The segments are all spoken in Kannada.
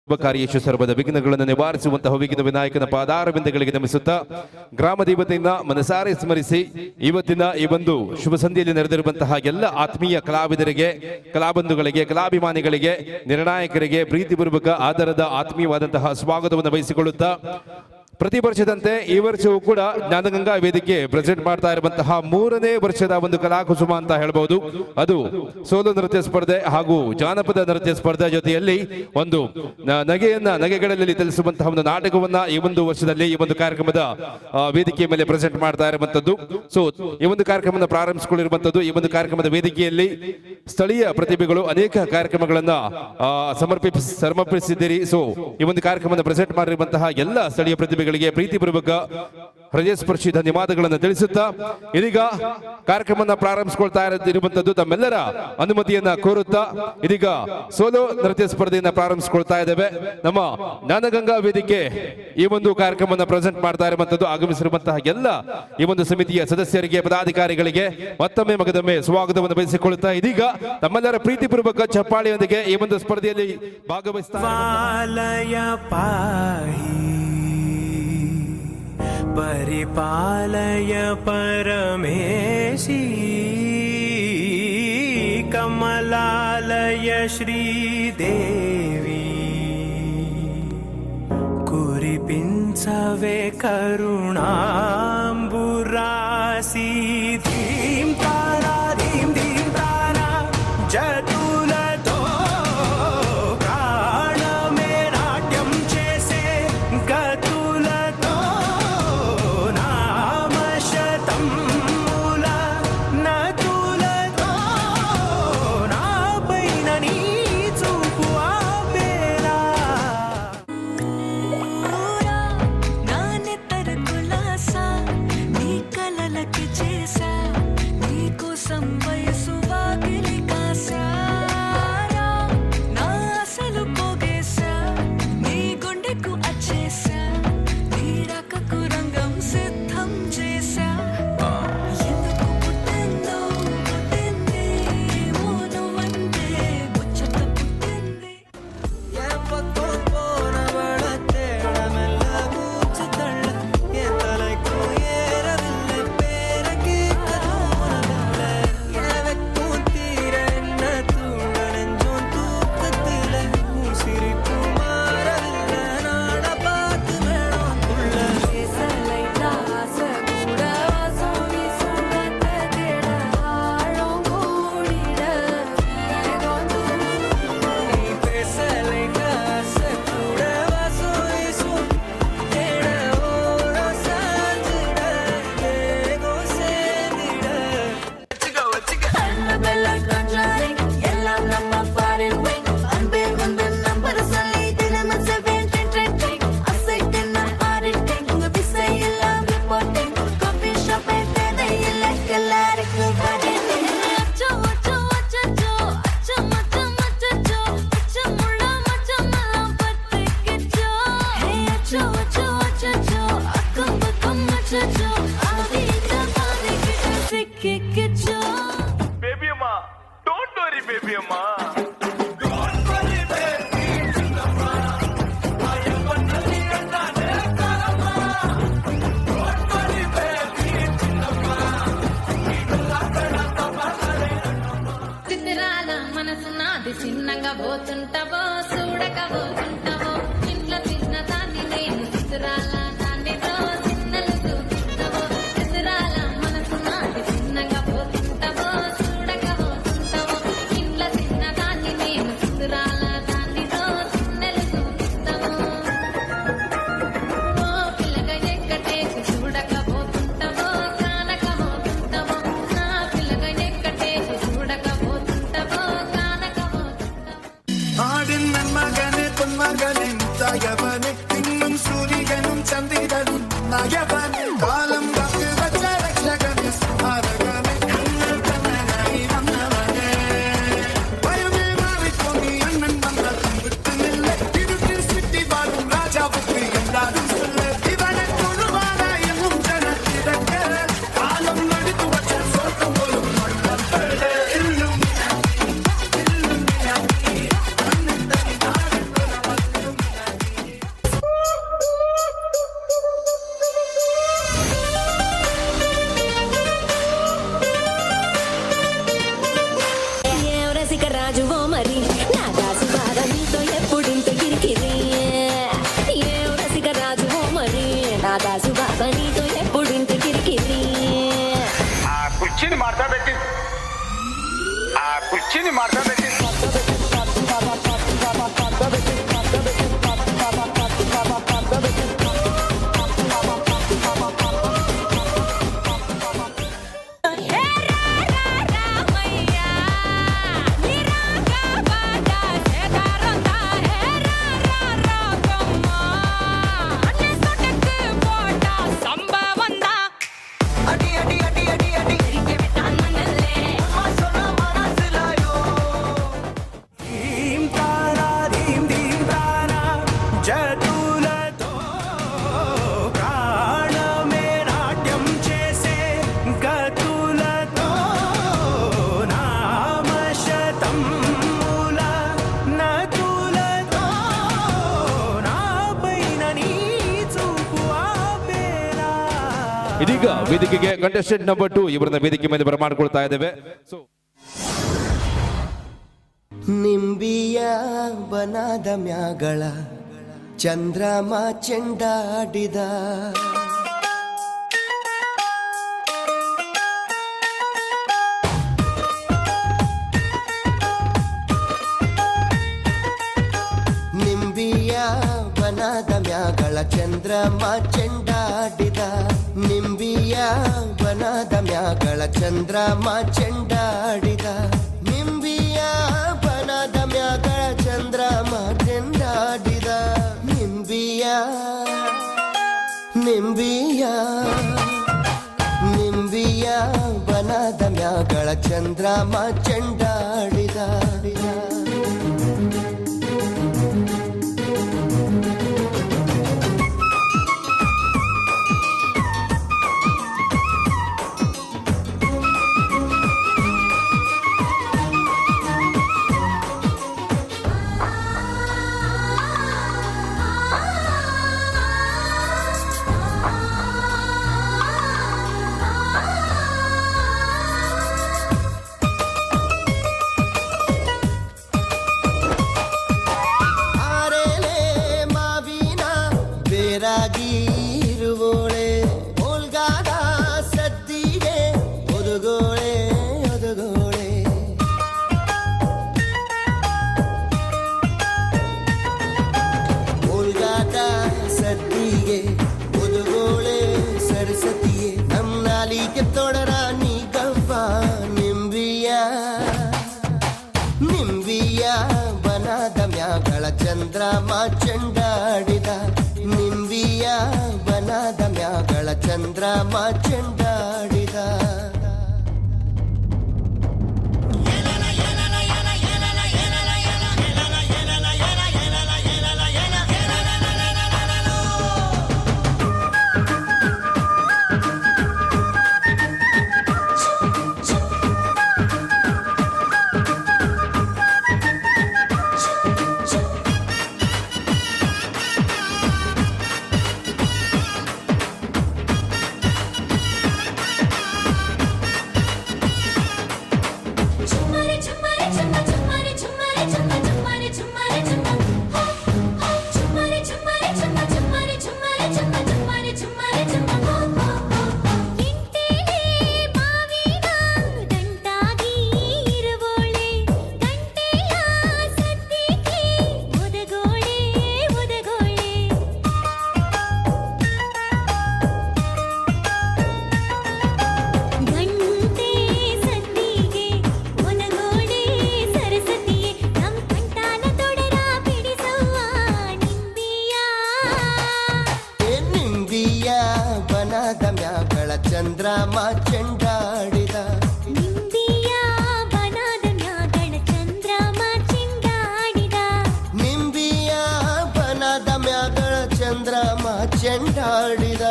ಕಾರ್ಯೇಶು ಸರ್ವದ ವಿಘ್ನಗಳನ್ನು ನಿವಾರಿಸುವಂತಹ ವಿಘ್ನ ವಿನಾಯಕನ ಪಾದಾರವಿಂದಗಳಿಗೆ ನಮಿಸುತ್ತಾ ಗ್ರಾಮ ದೇವತೆಯಿಂದ ಮನಸಾರೆ ಸ್ಮರಿಸಿ ಇವತ್ತಿನ ಈ ಒಂದು ಶುಭ ಸಂಧ್ಯೆಯಲ್ಲಿ ನೆರೆದಿರುವಂತಹ ಎಲ್ಲ ಆತ್ಮೀಯ ಕಲಾವಿದರಿಗೆ, ಕಲಾಬಂಧುಗಳಿಗೆ, ಕಲಾಭಿಮಾನಿಗಳಿಗೆ, ನಿರ್ಣಾಯಕರಿಗೆ ಪ್ರೀತಿಪೂರ್ವಕ ಆಧಾರದ ಆತ್ಮೀಯವಾದಂತಹ ಸ್ವಾಗತವನ್ನು ವಹಿಸಿಕೊಳ್ಳುತ್ತಾ ಪ್ರತಿ ವರ್ಷದಂತೆ ಈ ವರ್ಷವೂ ಕೂಡ ಜ್ಞಾನಗಂಗಾ ವೇದಿಕೆ ಪ್ರೆಸೆಂಟ್ ಮಾಡ್ತಾ ಇರುವಂತಹ 3ನೇ ವರ್ಷದ ಒಂದು ಕಲಾಕುಸುಮ ಅಂತ ಹೇಳ್ಬಹುದು. ಅದು ಸೋಲು ನೃತ್ಯ ಸ್ಪರ್ಧೆ ಹಾಗೂ ಜಾನಪದ ನೃತ್ಯ ಸ್ಪರ್ಧೆ ಜೊತೆಯಲ್ಲಿ ಒಂದು ನಗೆಗಳಲ್ಲಿ ತಿಳಿಸುವಂತಹ ಒಂದು ನಾಟಕವನ್ನ ಈ ಒಂದು ವರ್ಷದಲ್ಲಿ ಈ ಒಂದು ಕಾರ್ಯಕ್ರಮದ ವೇದಿಕೆಯ ಮೇಲೆ ಪ್ರೆಸೆಂಟ್ ಮಾಡ್ತಾ ಇರುವಂತದ್ದು. ಸೊ ಈ ಒಂದು ಕಾರ್ಯಕ್ರಮವನ್ನು ಪ್ರಾರಂಭಿಸಿಕೊಂಡಿರುವಂತದ್ದು. ಈ ಒಂದು ಕಾರ್ಯಕ್ರಮದ ವೇದಿಕೆಯಲ್ಲಿ ಸ್ಥಳೀಯ ಪ್ರತಿಭೆಗಳು ಅನೇಕ ಕಾರ್ಯಕ್ರಮಗಳನ್ನ ಸಮರ್ಪಿಸಿದ್ದೀರಿ. ಸೊ ಈ ಒಂದು ಕಾರ್ಯಕ್ರಮವನ್ನು ಪ್ರೆಸೆಂಟ್ ಮಾಡಿರುವಂತಹ ಎಲ್ಲ ಸ್ಥಳೀಯ ಪ್ರತಿಭೆಗಳಿಗೆ ಪ್ರೀತಿಪೂರ್ವಕ ಹೃದಯ ಸ್ಪರ್ಶಿ ಧನ್ಯವಾದಗಳನ್ನು ತಿಳಿಸುತ್ತಾ ಇದೀಗ ಕಾರ್ಯಕ್ರಮವನ್ನು ಪ್ರಾರಂಭಿಸಿಕೊಳ್ತಾ ಇರುವಂತದ್ದು ತಮ್ಮೆಲ್ಲರ ಅನುಮತಿಯನ್ನ ಕೋರುತ್ತಾ ಇದೀಗ ಸೋಲೋ ನೃತ್ಯ ಸ್ಪರ್ಧೆಯನ್ನ ಪ್ರಾರಂಭಿಸಿಕೊಳ್ತಾ ಇದ್ದೇವೆ. ನಮ್ಮ ಜ್ಞಾನಗಂಗಾ ವೇದಿಕೆ ಈ ಒಂದು ಕಾರ್ಯಕ್ರಮವನ್ನು ಪ್ರೆಸೆಂಟ್ ಮಾಡ್ತಾ ಇರುವಂತದ್ದು. ಆಗಮಿಸಿರುವಂತಹ ಎಲ್ಲ ಈ ಒಂದು ಸಮಿತಿಯ ಸದಸ್ಯರಿಗೆ, ಪದಾಧಿಕಾರಿಗಳಿಗೆ ಮತ್ತೊಮ್ಮೆ ಮಗದೊಮ್ಮೆ ಸ್ವಾಗತವನ್ನು ಬಯಸಿಕೊಳ್ಳುತ್ತಾ ಇದೀಗ ತಮ್ಮೆಲ್ಲರ ಪ್ರೀತಿಪೂರ್ವಕ ಚಪ್ಪಾಳೆಯೊಂದಿಗೆ ಈ ಒಂದು ಸ್ಪರ್ಧೆಯಲ್ಲಿ ಭಾಗವಹಿಸ್ತಾ परिपालय परमेशी कमलालय श्रीदेवी कुरिपिंचवे करुणांबुरासी धीम तारा जतुलतो प्राणमे नाट्यं चेसे गतुलतो Baby Amma, don't worry, baby Amma. చిత్రాల మనసు నాది చిన్నగా పోతుంటావో చూడకపోతుంటావో ఇంట్లో చిన్న దాన్ని నేను చిత్రాల దానితో చిన్నలు చూపిస్తావో చిత్రాల మనసు నాది చిన్నగా పోతుంటావో చూడకపోతుంటావో ఇంట్లో చిన్న దాన్ని నేను చిత్రాల దానితో చిన్నలు చూపిస్తావో ఓ పిల్లగా ఎక్కటేసి చూడకపోతుంటావో కానకపోతుంటావో నా పిల్లగా ఎక్కటేసి చూడకపోతుంటావో ആടിൻ മകനെ പൊന്മകനെ മുത്തായവനെ തിങ്ങും സൂര്യനും ചന്ദ്രനും നയവനെ കാലം കാത്തു വച്ച രക്ഷകനെ സ്മാരകനെ കണ്ണൽ കണ്ണനായി വന്നവനെ വയമേ മാറിപ്പോയി അണ്ണൻ വന്നതും വിട്ടുനില്ല ഇരുട്ടിൽ ചുറ്റി വാഴും രാജാവുക്ക് എല്ലാരും ചൊല്ല ഇവനെ കൊഴുവാനായി എന്നും ജനത്തിരക്ക് കാലം നടുത്തു വച്ച സ്വർഗം പോലും ഇല്ലും ಚಿನಿ ಮಾಡ್ತಾ ಇದೀಗ ವೇದಿಕೆಗೆ ಕಂಟೆಸ್ಟೆಂಟ್ ನಂಬರ್ 2 ಇವರನ್ನ ವೇದಿಕೆ ಮೇಲೆ ಬರಮಾಡ್ಕೊಳ್ತಾ ಇದ್ದೇವೆ. ಸೊ ನಿಂಬಿಯ ಬನದ ಮ್ಯಾಗಳ ಚಂದ್ರಮ ಚೆಂಡಾಡಿದ ನಿಂಬಿಯ ಬನದ ಮ್ಯಾಗಳ ಚಂದ್ರಮ ಚೆಂಡಾಡಿದ ನಿಂಬಿಯ ಬನದ ಮ್ಯಾಗಳ ಚಂದ್ರಮ ಚೆಂಡಾಡಿದ ನಿಂಬಿಯ ಬನದ ಮ್ಯಾಗಳ ಚಂದ್ರಮ ಚೆಂಡಾಡಿದ ನಿಂಬಿಯ ನಿಂಬಿಯ ನಿಂಬಿಯ ಬನದ ಮ್ಯಾಗಳ ಚಂದ್ರಮ ಚೆಂಡಾಡಿದ ಇರುವೋಳೆ ಓಲ್ಗಾದ ಸದ್ದಿಗೆ ಒದಗೋಳೆ ಒದಗೋಳೆ ಓಲ್ಗಾದ ಸದ್ದಿಗೆ ಒದಗೋಳೆ ಸರಸ್ವತಿಯೇ ನಮ್ಮ ನಾಲಿಗೆ ತೊಡರ ನೀ ಗವ್ವ ನಿಂಬಿಯ ನಿಂಬಿಯ ಬನದ ಮ್ಯಾಗಳ ಚಂದ್ರಮ ಚೆಂಡಾಡಿದ ನಿಂಬಿಯ ಬನದ ಮ್ಯಾಗಳ ಚಂದ್ರಮ ಚೆಂಡಾಡಿದ ಚಂದ್ರಮ ಚೆಂಡಾಡಿದ ನಿಂಬಿಯ ಬನದ ಮ್ಯಾಗಳ ಚಂದ್ರಮ ಚೆಂಡಾಡಿದ ನಿಂಬಿಯ ಬನದ ಮ್ಯಾಗಳ ಚಂದ್ರಮ ಚೆಂಡಾಡಿದ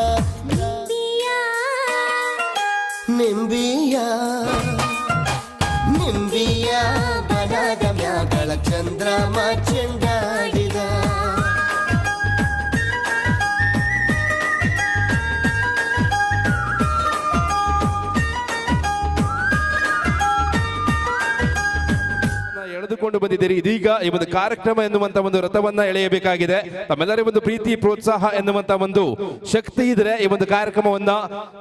ನಿಂಬಿಯ ನಿಂಬಿಯ ಬನದ ಮ್ಯಾಗಳ ಚಂದ್ರಮ ಚೆಂಡಾಡಿದ ಎಳೆದುಕೊಂಡು ಬಂದಿದ್ದೀರಿ. ಇದೀಗ ಈ ಒಂದು ಕಾರ್ಯಕ್ರಮ ಎನ್ನುವಂತ ಒಂದು ರಥವನ್ನ ಎಳೆಯಬೇಕಾಗಿದೆ. ತಮ್ಮೆಲ್ಲರ ಒಂದು ಪ್ರೀತಿ ಪ್ರೋತ್ಸಾಹ ಎನ್ನುವಂತ ಒಂದು ಶಕ್ತಿ ಇದ್ರೆ ಈ ಒಂದು ಕಾರ್ಯಕ್ರಮವನ್ನ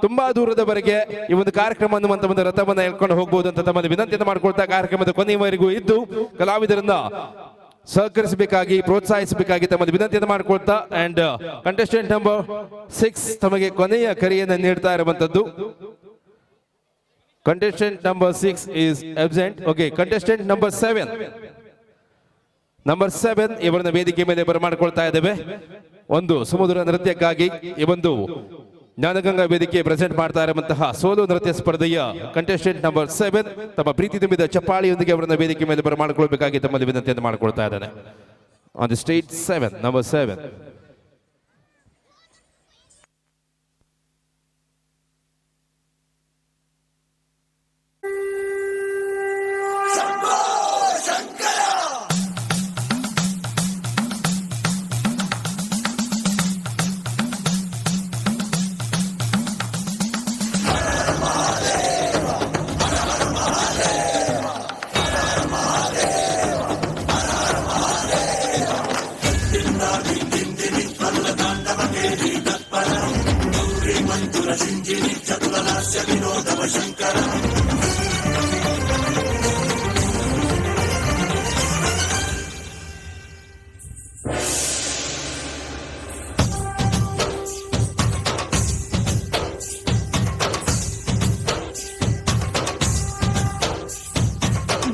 ತುಂಬಾ ದೂರದವರೆಗೆ ಈ ಒಂದು ಕಾರ್ಯಕ್ರಮ ಅನ್ನುವಂತ ಒಂದು ರಥವನ್ನ ಎಳ್ಕೊಂಡು ಹೋಗಬಹುದು ಅಂತ ತಮ್ಮಲ್ಲಿ ವಿನಂತಿಯನ್ನು ಮಾಡ್ಕೊಳ್ತಾ ಕಾರ್ಯಕ್ರಮದ ಕೊನೆಯವರೆಗೂ ಇದ್ದು ಕಲಾವಿದರನ್ನ ಸಹಕರಿಸಬೇಕಾಗಿ ಪ್ರೋತ್ಸಾಹಿಸಬೇಕಾಗಿ ತಮ್ಮಲ್ಲಿ ವಿನಂತಿಯನ್ನು ಮಾಡ್ಕೊಳ್ತಾ ಅಂಡ್ ಕಂಟೆಸ್ಟೆಂಟ್ ನಂಬರ್ 6 ತಮಗೆ ಕೊನೆಯ ಕರೆಯನ್ನು ನೀಡ್ತಾ ಇರುವಂತದ್ದು. Contestant number 6 is absent. Okay, contestant number 7. Number 7 ಇವರನ್ನ ವೇದಿಕೆ ಮೇಲೆ ಬರಮಾಡಿಕೊಳ್ತಾ ಇದ್ದೇವೆ. ಒಂದು ಸುಮಧುರ ನೃತ್ಯಕ್ಕಾಗಿ ಈ ಒಂದು ಜ್ಞಾನಗಂಗಾ ವೇದಿಕೆ ಪ್ರೆಸೆಂಟ್ ಮಾಡ್ತಾ ಇರುವಂತಹ ಸೋಲು ನೃತ್ಯ ಸ್ಪರ್ಧೆಯ ಕಂಟೆಸ್ಟೆಂಟ್ ನಂಬರ್ 7 ತಮ್ಮ ಪ್ರೀತಿ ತುಂಬಿದ ಚಪ್ಪಾಳಿಯೊಂದಿಗೆ ಅವರನ್ನ ವೇದಿಕೆ ಮೇಲೆ ಬರಮಾಡಿಕೊಳ್ಬೇಕಾಗಿ ತಮ್ಮಲ್ಲಿ ವಿನಂತಿಯನ್ನು ಮಾಡಿಕೊಳ್ತಾ ಇದ್ದಾನೆ. On the stage 7, number 7.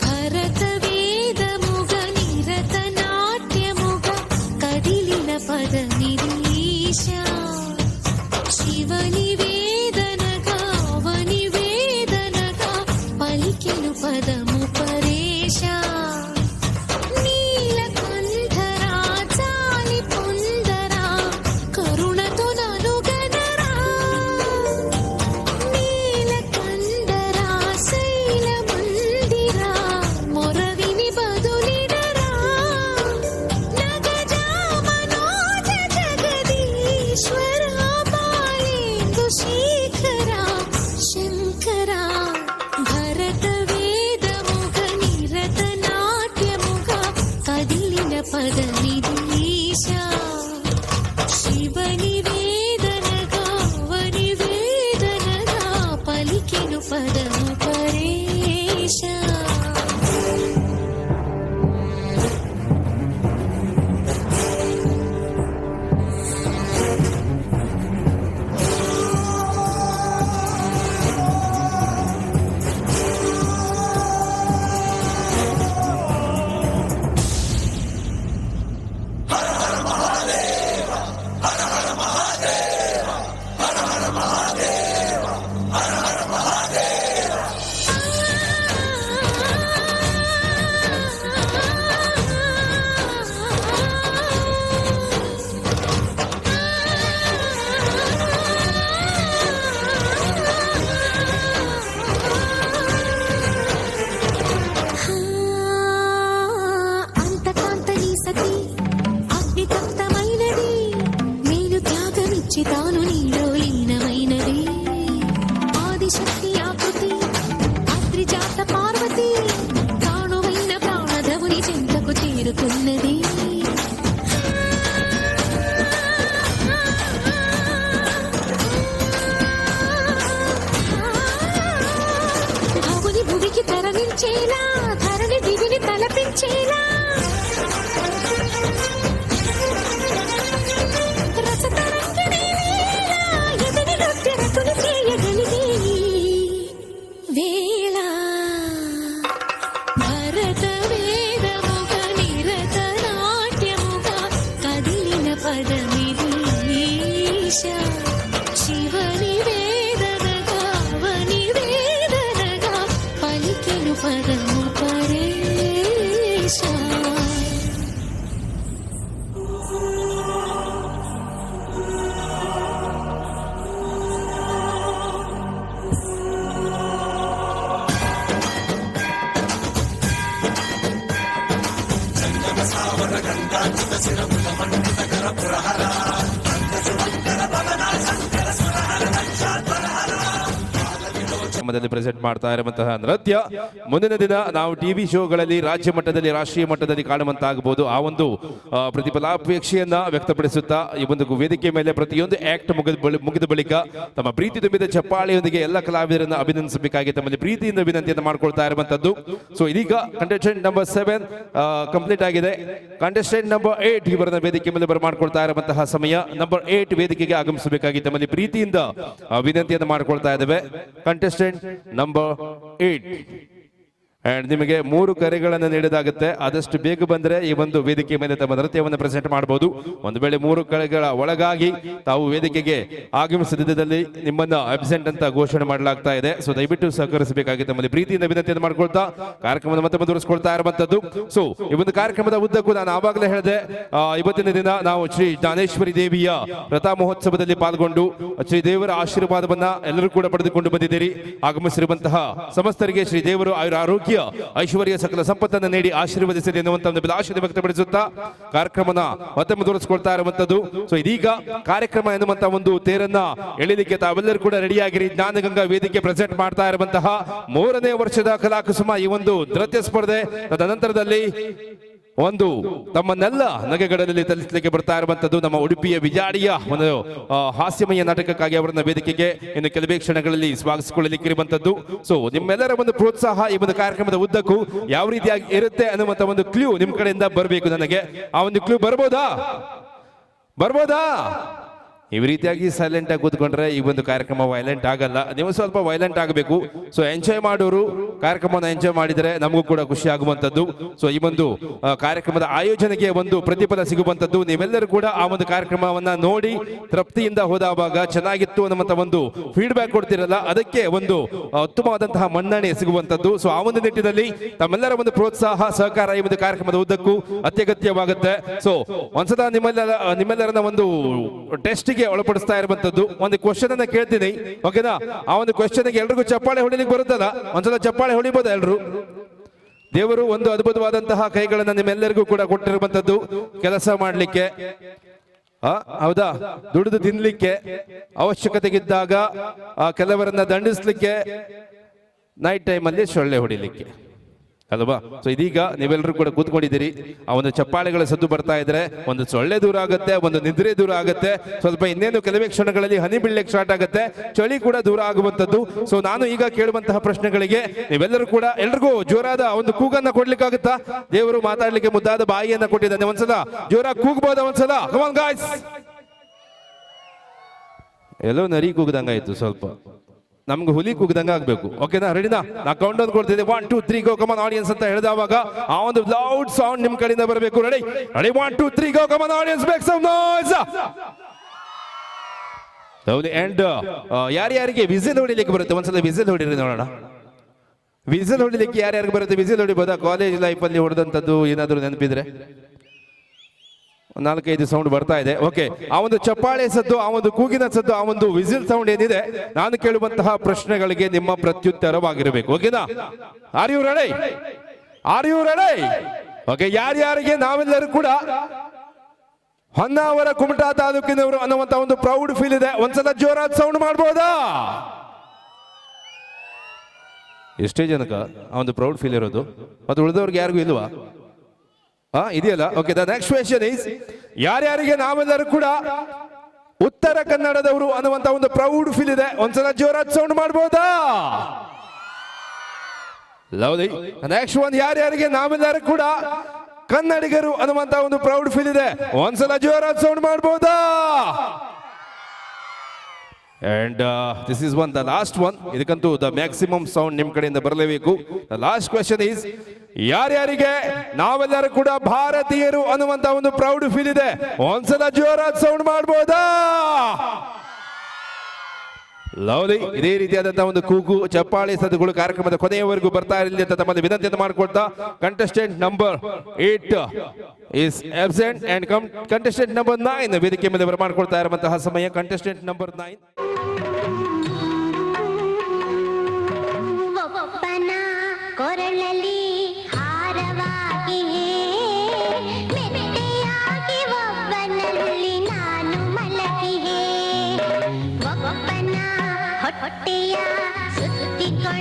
భరత వేద ముగ నిరత నాట్య ముగ కదిలిన పద నిరీశ శివని వేదనగా అవని వేదనగా పలికెను పదము పరేశ నీలకంఠరా చాలి పొందరా కరుణతో నలుగనరా నీలకంఠరా శైల మందిరా మొరవిని బదులినరా నగజా మనోజ జగదీశ్వరా బాలేందు శేఖరా శంకరా భరత వేద ముఖ నిరత నాట్య ముఖ కదిలిన పద నిరీశ శివని వేదనగా అవని వేదనగా పలికెను పదము పరేశ అంతకాంతని సతి అగ్నితప్తమైనది నేను త్యాగమిచ్చి తాను నీలో లీనమైనది ఆదిశక్తి ఆకృతి అద్రిజాత పార్వతి తానువైన ప్రాణధవుని చెంతకు చేరుతున్నది భవుని భువికి తరలించేలా ధరణి దివిని తలపించేలా రసతరంగిణి వేళ ఎదిరి నృత్యరతులు చేయగలిగే వేళ భరత వేద ముఖ నిరత నాట్య ముఖ కదిలిన పద నిరీశ శివని వేదనగా అవని వేదనగా పలికెను పదము పరేశ ಗ್ರಾಮದಲ್ಲಿ ಪ್ರೆಸೆಂಟ್ ಮಾಡ್ತಾ ಇರುವಂತಹ ನೃತ್ಯ ಮುಂದಿನ ದಿನ ನಾವು ಟಿವಿ ಶೋಗಳಲ್ಲಿ ರಾಜ್ಯ ಮಟ್ಟದಲ್ಲಿ ರಾಷ್ಟ್ರೀಯ ಮಟ್ಟದಲ್ಲಿ ಕಾಣುವಂತಾಗಬಹುದು. ಆ ಒಂದು ಪ್ರತಿಫಲಾಪೇಕ್ಷೆಯನ್ನ ವ್ಯಕ್ತಪಡಿಸುತ್ತಾ ಈ ಒಂದು ವೇದಿಕೆ ಮೇಲೆ ಪ್ರತಿಯೊಂದು ಆಕ್ಟ್ ಮುಗಿದ ಬಳಿಕ ತಮ್ಮ ಪ್ರೀತಿ ತುಂಬಿದ ಚಪ್ಪಾಳೆಯೊಂದಿಗೆ ಎಲ್ಲ ಕಲಾವಿದರನ್ನು ಅಭಿನಂದಿಸಬೇಕಾಗಿ ತಮ್ಮಲ್ಲಿ ಪ್ರೀತಿಯಿಂದ ವಿನಂತಿಯನ್ನು ಮಾಡ್ಕೊಳ್ತಾ ಇರುವಂತದ್ದು. ಸೊ ಇದೀಗ ಕಂಟೆಸ್ಟೆಂಟ್ ನಂಬರ್ 7 ಕಂಪ್ಲೀಟ್ ಆಗಿದೆ. ಕಂಟೆಸ್ಟೆಂಟ್ ನಂಬರ್ 8 ಇವರನ್ನ ವೇದಿಕೆ ಮೇಲೆ ಬರಮಾಡ್ಕೊಳ್ತಾ ಇರುವಂತಹ ಸಮಯ. ನಂಬರ್ 8 ವೇದಿಕೆಗೆ ಆಗಮಿಸಬೇಕಾಗಿ ತಮ್ಮಲ್ಲಿ ಪ್ರೀತಿಯಿಂದ ವಿನಂತಿಯನ್ನು ಮಾಡ್ಕೊಳ್ತಾ ಇದ್ದೇವೆ. ಕಂಟೆಸ್ಟೆಂಟ್ ನಂಬರ್ 8 ಅಂಡ್ ನಿಮಗೆ 3 ಕರೆಗಳನ್ನು ನೀಡಲಾಗುತ್ತೆ. ಆದಷ್ಟು ಬೇಗ ಬಂದರೆ ಈ ಒಂದು ವೇದಿಕೆ ಮೇಲೆ ತಮ್ಮ ನೃತ್ಯವನ್ನು ಪ್ರೆಸೆಂಟ್ ಮಾಡಬಹುದು. ಒಂದು ವೇಳೆ 3 ಕರೆಗಳ ಒಳಗಾಗಿ ತಾವು ವೇದಿಕೆಗೆ ಆಗಮಿಸದಿದ್ದಲ್ಲಿ ನಿಮ್ಮನ್ನ ಅಬ್ಸೆಂಟ್ ಅಂತ ಘೋಷಣೆ ಮಾಡಲಾಗ್ತಾ ಇದೆ. ಸೊ ದಯವಿಟ್ಟು ಸಹಕರಿಸಬೇಕಾಗಿ ತಮ್ಮಲ್ಲಿ ಪ್ರೀತಿಯಿಂದ ವಿನಂತಿಯನ್ನು ಮಾಡ್ಕೊಳ್ತಾ ಕಾರ್ಯಕ್ರಮದ ಮತ್ತೆ ಮುಂದುವರಿಸಿಕೊಳ್ತಾ ಇರುವಂತದ್ದು. ಸೊ ಈ ಒಂದು ಕಾರ್ಯಕ್ರಮದ ಉದ್ದಕ್ಕೂ ನಾನು ಆವಾಗಲೇ ಹೇಳಿದೆ, ಇವತ್ತಿನ ದಿನ ನಾವು ಶ್ರೀ ಜ್ಞಾನೇಶ್ವರಿ ದೇವಿಯ ವ್ರತ ಮಹೋತ್ಸವದಲ್ಲಿ ಪಾಲ್ಗೊಂಡು ಶ್ರೀ ದೇವರ ಆಶೀರ್ವಾದವನ್ನ ಎಲ್ಲರೂ ಕೂಡ ಪಡೆದುಕೊಂಡು ಬಂದಿದ್ದೀರಿ. ಆಗಮಿಸಿರುವಂತಹ ಸಮಸ್ತರಿಗೆ ಶ್ರೀ ದೇವರು ಆರೋಗ್ಯ ಐಶ್ವರ್ಯ ಸಕಲ ಸಂಪತ್ತನ್ನು ನೀಡಿ ಆಶೀರ್ವದಿಸಲಿ ಎನ್ನುವಂತ ಒಂದು ಅಭಿಲಾಷೆ ವ್ಯಕ್ತಪಡಿಸುತ್ತಾ ಕಾರ್ಯಕ್ರಮನ ಮತ್ತೆ ಮುಂದುವರಿಸಿಕೊಳ್ತಾ ಇರುವಂತದ್ದು. ಸೊ ಇದೀಗ ಕಾರ್ಯಕ್ರಮ ಎನ್ನುವಂತ ಒಂದು ತೇರನ್ನ ಎಳಿಲಿಕ್ಕೆ ತಾವೆಲ್ಲರೂ ಕೂಡ ರೆಡಿಯಾಗಿರಿ. ಜ್ಞಾನಗಂಗಾ ವೇದಿಕೆ ಪ್ರೆಸೆಂಟ್ ಮಾಡ್ತಾ ಇರುವಂತಹ 3ನೇ ವರ್ಷದ ಕಲಾಕುಸುಮ ಈ ಒಂದು ನೃತ್ಯ ಸ್ಪರ್ಧೆ ತದನಂತರದಲ್ಲಿ ಒಂದು ತಮ್ಮನ್ನೆಲ್ಲ ನಗೆಗಳಲ್ಲಿ ತಲಿಸಲಿಕ್ಕೆ ಬರ್ತಾ ಇರುವಂತದ್ದು ನಮ್ಮ ಉಡುಪಿಯ ವಿಜಾಡಿಯ ಒಂದು ಹಾಸ್ಯಮಯ ನಾಟಕಕ್ಕಾಗಿ ಅವರನ್ನ ವೇದಿಕೆಗೆ ಇನ್ನು ಕೆಲವೇ ಕ್ಷಣಗಳಲ್ಲಿ ಸ್ವಾಗತಿಸಿಕೊಳ್ಳಲಿಕ್ಕೆ ಇರುವಂತದ್ದು. ಸೊ ನಿಮ್ಮೆಲ್ಲರ ಒಂದು ಪ್ರೋತ್ಸಾಹ ಈ ಒಂದು ಕಾರ್ಯಕ್ರಮದ ಉದ್ದಕ್ಕೂ ಯಾವ ರೀತಿಯಾಗಿ ಇರುತ್ತೆ ಅನ್ನುವಂತ ಒಂದು ಕ್ಲೂ ನಿಮ್ ಕಡೆಯಿಂದ ಬರಬೇಕು. ನನಗೆ ಆ ಒಂದು ಕ್ಲೂ ಬರ್ಬೋದಾ? ಈ ರೀತಿಯಾಗಿ ಸೈಲೆಂಟ್ ಆಗಿ ಕೂತ್ಕೊಂಡ್ರೆ ಈ ಒಂದು ಕಾರ್ಯಕ್ರಮ ವೈಲೆಂಟ್ ಆಗಲ್ಲ. ನೀವು ಸ್ವಲ್ಪ ವೈಲೆಂಟ್ ಆಗಬೇಕು. ಸೊ ಎಂಜಾಯ್ ಮಾಡೋರು ಕಾರ್ಯಕ್ರಮವನ್ನು ಎಂಜಾಯ್ ಮಾಡಿದರೆ ನಮಗೂ ಕೂಡ ಖುಷಿ ಆಗುವಂತದ್ದು. ಸೊ ಈ ಒಂದು ಕಾರ್ಯಕ್ರಮದ ಆಯೋಜನೆಗೆ ಒಂದು ಪ್ರತಿಫಲ ಸಿಗುವಂತದ್ದು. ನೀವೆಲ್ಲರೂ ಕೂಡ ಆ ಒಂದು ಕಾರ್ಯಕ್ರಮವನ್ನ ನೋಡಿ ತೃಪ್ತಿಯಿಂದ ಹೋದಾಗ ಚೆನ್ನಾಗಿತ್ತು ಅನ್ನುವಂತ ಒಂದು ಫೀಡ್ಬ್ಯಾಕ್ ಕೊಡ್ತಿರಲ್ಲ, ಅದಕ್ಕೆ ಒಂದು ಉತ್ತಮವಾದಂತಹ ಮನ್ನಣೆ ಸಿಗುವಂತದ್ದು. ಸೊ ಆ ಒಂದು ನಿಟ್ಟಿನಲ್ಲಿ ತಮ್ಮೆಲ್ಲರ ಒಂದು ಪ್ರೋತ್ಸಾಹ ಸಹಕಾರ ಈ ಒಂದು ಕಾರ್ಯಕ್ರಮದ ಉದ್ದಕ್ಕೂ ಅತ್ಯಗತ್ಯವಾಗುತ್ತೆ. ಸೊ ಒಂದ್ಸಲ ನಿಮ್ಮೆಲ್ಲರನ್ನ ಒಂದು ಟೆಸ್ಟ್ ಒಳಪಡಿಸ್ತಾ ಇರುವಂತದ್ದು. ಒಂದು ಕ್ವಶನ್ ಅನ್ನ ಕೇಳ್ತೀನಿ, ಓಕೆನಾ? ಆ ಒಂದು ಕ್ವಶನ್ ಎಲ್ರಿಗೂ ಚಪ್ಪಾಳೆ ಹೊಡಿಲಿಕ್ಕೆ ಬರುತ್ತಲ್ಲ? ಒಂದ್ಸಲ ಚಪ್ಪಾಳೆ ಹೊಡಿಬೋದ ಎಲ್ರು? ದೇವರು ಒಂದು ಅದ್ಭುತವಾದಂತಹ ಕೈಗಳನ್ನ ನಿಮ್ಮೆಲ್ಲರಿಗೂ ಕೂಡ ಕೊಟ್ಟಿರುವಂತದ್ದು ಕೆಲಸ ಮಾಡ್ಲಿಕ್ಕೆ, ಹೌದಾ? ದುಡಿದು ತಿನ್ಲಿಕ್ಕೆ, ಅವಶ್ಯಕತೆಗಿದ್ದಾಗ ಕೆಲವರನ್ನ ದಂಡಿಸ್ಲಿಕ್ಕೆ, ನೈಟ್ ಟೈಮ್ ಅಲ್ಲಿ ಸೊಳ್ಳೆ ಹೊಡಿಲಿಕ್ಕೆ ಅಲ್ವಾ? ಸೊ ಇದೀಗ ನೀವೆಲ್ಲರೂ ಕೂಡ ಕೂತ್ಕೊಂಡಿದ್ದೀರಿ. ಆ ಒಂದು ಚಪ್ಪಾಳೆಗಳ ಸದ್ದು ಬರ್ತಾ ಇದ್ರೆ ಒಂದು ಸೊಳ್ಳೆ ದೂರ ಆಗುತ್ತೆ, ಒಂದು ನಿದ್ರೆ ದೂರ ಆಗುತ್ತೆ. ಸ್ವಲ್ಪ ಇನ್ನೇನು ಕೆಲವೇ ಕ್ಷಣಗಳಲ್ಲಿ ಹನಿ ಬೀಳಲಿಕ್ಕೆ ಸ್ಟಾರ್ಟ್ ಆಗುತ್ತೆ, ಚಳಿ ಕೂಡ ದೂರ ಆಗುವಂತದ್ದು. ಸೊ ನಾನು ಈಗ ಕೇಳುವಂತಹ ಪ್ರಶ್ನೆಗಳಿಗೆ ನೀವೆಲ್ಲರೂ ಕೂಡ ಎಲ್ರಿಗೂ ಜೋರಾದ ಒಂದು ಕೂಗನ್ನ ಕೊಡ್ಲಿಕ್ಕಾಗುತ್ತಾ? ದೇವರು ಮಾತಾಡ್ಲಿಕ್ಕೆ ಮುದ್ದಾದ ಬಾಯಿಯನ್ನ ಕೊಟ್ಟಿದ್ದಾನೆ. ಒಂದ್ಸಲ ಜೋರಾಗಿ ಕೂಗ್ಬೋದ? ಒಂದ್ಸಲ ಕಮ್ ಆನ್ ಗಾಯ್ಸ್. ಎಲ್ಲೋ ನರಿ ಕೂಗದಂಗಾಯ್ತು, ಸ್ವಲ್ಪ ನಮ್ಗೆ ಹುಲಿ ಕೂಗದಂಗ ಆಗ್ಬೇಕು. ಓಕೆನಾ? ರೆಡಿನಾ? ನಾ ಕೌಂಟ್ ಡೌನ್ ಕೊಡ್ತಿದ್ದೆ. 1 2 3 ಗೋ ಕಮ್ ಆನ್ ಆಡಿಯನ್ಸ್ ಅಂತ ಹೇಳಿದವಾಗ ಆ ಒಂದು ಲೌಡ್ ಸೌಂಡ್ ನಿಮ್ ಕಡೆಯಿಂದ ಬರಬೇಕು. Ready? 1 2 3 go come on audience, make some noise. And ಯಾರ್ಯಾರಿಗೆ ವಿಸಿಲ್ ಹೊಡಿಲಿಕ್ಕೆ ಬರುತ್ತೆ ಒಂದ್ಸಲ ವಿಸಿಲ್ ಹೊಡಿರಿ ನೋಡೋಣ. ವಿಸಿಲ್ ಹೊಡಿಲಿಕ್ಕೆ ಯಾರ್ಯಾರಿಗೆ ಬರುತ್ತೆ? ವಿಸಿಲ್ ಹೊಡಿಬೋದಾ? ಕಾಲೇಜ್ ಲೈಫ್ ಅಲ್ಲಿ ಹೊಡೆದಂತದ್ದು ಏನಾದ್ರು ನೆನಪಿದ್ರೆ? 4-5 ಸೌಂಡ್ ಬರ್ತಾ ಇದೆ. ಓಕೆ, ಆ ಒಂದು ಚಪ್ಪಾಳೆ ಸದ್ದು, ಆ ಒಂದು ಕೂಗಿನ ಸದ್ದು, ಆ ಒಂದು ವಿಸಿಲ್ ಸೌಂಡ್ ಏನಿದೆ, ನಾನು ಕೇಳುವಂತಹ ಪ್ರಶ್ನೆಗಳಿಗೆ ನಿಮ್ಮ ಪ್ರತ್ಯುತ್ತರವಾಗಿರಬೇಕು. ಓಕೆನಾ? Are you ready? ಓಕೆ, ಯಾರ್ಯಾರಿಗೆ ನಾವೆಲ್ಲರೂ ಕೂಡ ಹೊನ್ನಾವರ ಕುಮಟಾ ತಾಲೂಕಿನವರು ಅನ್ನುವಂತ ಒಂದು ಪ್ರೌಡ್ ಫೀಲ್ ಇದೆ, ಒಂದ್ಸಲ ಜೋರಾದ ಸೌಂಡ್ ಮಾಡ್ಬೋದಾ? ಎಷ್ಟೇ ಜನಕ ಆ ಒಂದು ಪ್ರೌಡ್ ಫೀಲ್ ಇರೋದು? ಅದು ಉಳಿದವ್ರಿಗೆ ಯಾರಿಗೂ ಇಲ್ವಾ? ಇದೆಯಲ್ಲ? Okay, the next question is, ಯಾರ್ಯಾರಿಗೆ ನಾವೆಲ್ಲರೂ ಕೂಡ ಉತ್ತರ ಕನ್ನಡದವರು ಅನ್ನುವಂತ ಒಂದು ಪ್ರೌಡ್ ಫೀಲ್ ಇದೆ, ಒಂದ್ಸಲ ಜೋರಾದ ಸೌಂಡ್ ಮಾಡ್ಬೋದಾ? ಲವ್ಲಿ. ನೆಕ್ಸ್ಟ್ ಒನ್, ಯಾರ್ಯಾರಿಗೆ ನಾವೆಲ್ಲರೂ ಕೂಡ ಕನ್ನಡಿಗರು ಅನ್ನುವಂತ ಒಂದು ಪ್ರೌಡ್ ಫೀಲ್ ಇದೆ, ಒಂದ್ಸಲ ಜೋರಾದ ಸೌಂಡ್ ಮಾಡ್ಬೋದಾ? And this is one, the last one. ಇದಕ್ಕಂತೂ ದ ಮ್ಯಾಕ್ಸಿಮಮ್ ಸೌಂಡ್ ನಿಮ್ ಕಡೆಯಿಂದ ಬರಲೇಬೇಕು. ದ ಲಾಸ್ಟ್ ಕ್ವೆಶ್ಚನ್ ಈಸ್, ಯಾರ್ಯಾರಿಗೆ ನಾವೆಲ್ಲರೂ ಕೂಡ ಭಾರತೀಯರು ಅನ್ನುವಂತ ಒಂದು ಪ್ರೌಡ್ ಫೀಲ್ ಇದೆ, ಒಂದ್ಸಲ ಜೋರಾದ ಸೌಂಡ್ ಮಾಡ್ಬೋದಾ? ಲವ್ಲಿ. ಇದೇ ರೀತಿಯಾದಂತಹ ಒಂದು ಕೂಗು ಚಪ್ಪಾಳೆ ಸದ್ದುಗಳು ಕಾರ್ಯಕ್ರಮದ ಕೊನೆಯವರೆಗೂ ಬರ್ತಾ ಇರಲಿ ಅಂತ ತಮ್ಮಲ್ಲಿ ವಿನಂತಿಯನ್ನು ಮಾಡಿಕೊಳ್ತಾ, contestant number 8 is absent and contestant number 9 ವೇದಿಕೆ ಮೇಲೆ ಬರಮಾಡ್ಕೊಳ್ತಾ ಇರುವಂತಹ ಸಮಯ. Contestant number 9. ಕೊರಳಲ್ಲಿ ಹಾರವಾಗಿ ಮೆತ್ತೆಯಾಗಿ ಒಬ್ಬನಲ್ಲಿ ನಾನು ಮಲಗಿಹೆ, ಒಬ್ಬನ ಹೊಟ್ಟೆಯ ಸುತ್ತಿಕೊಂಡು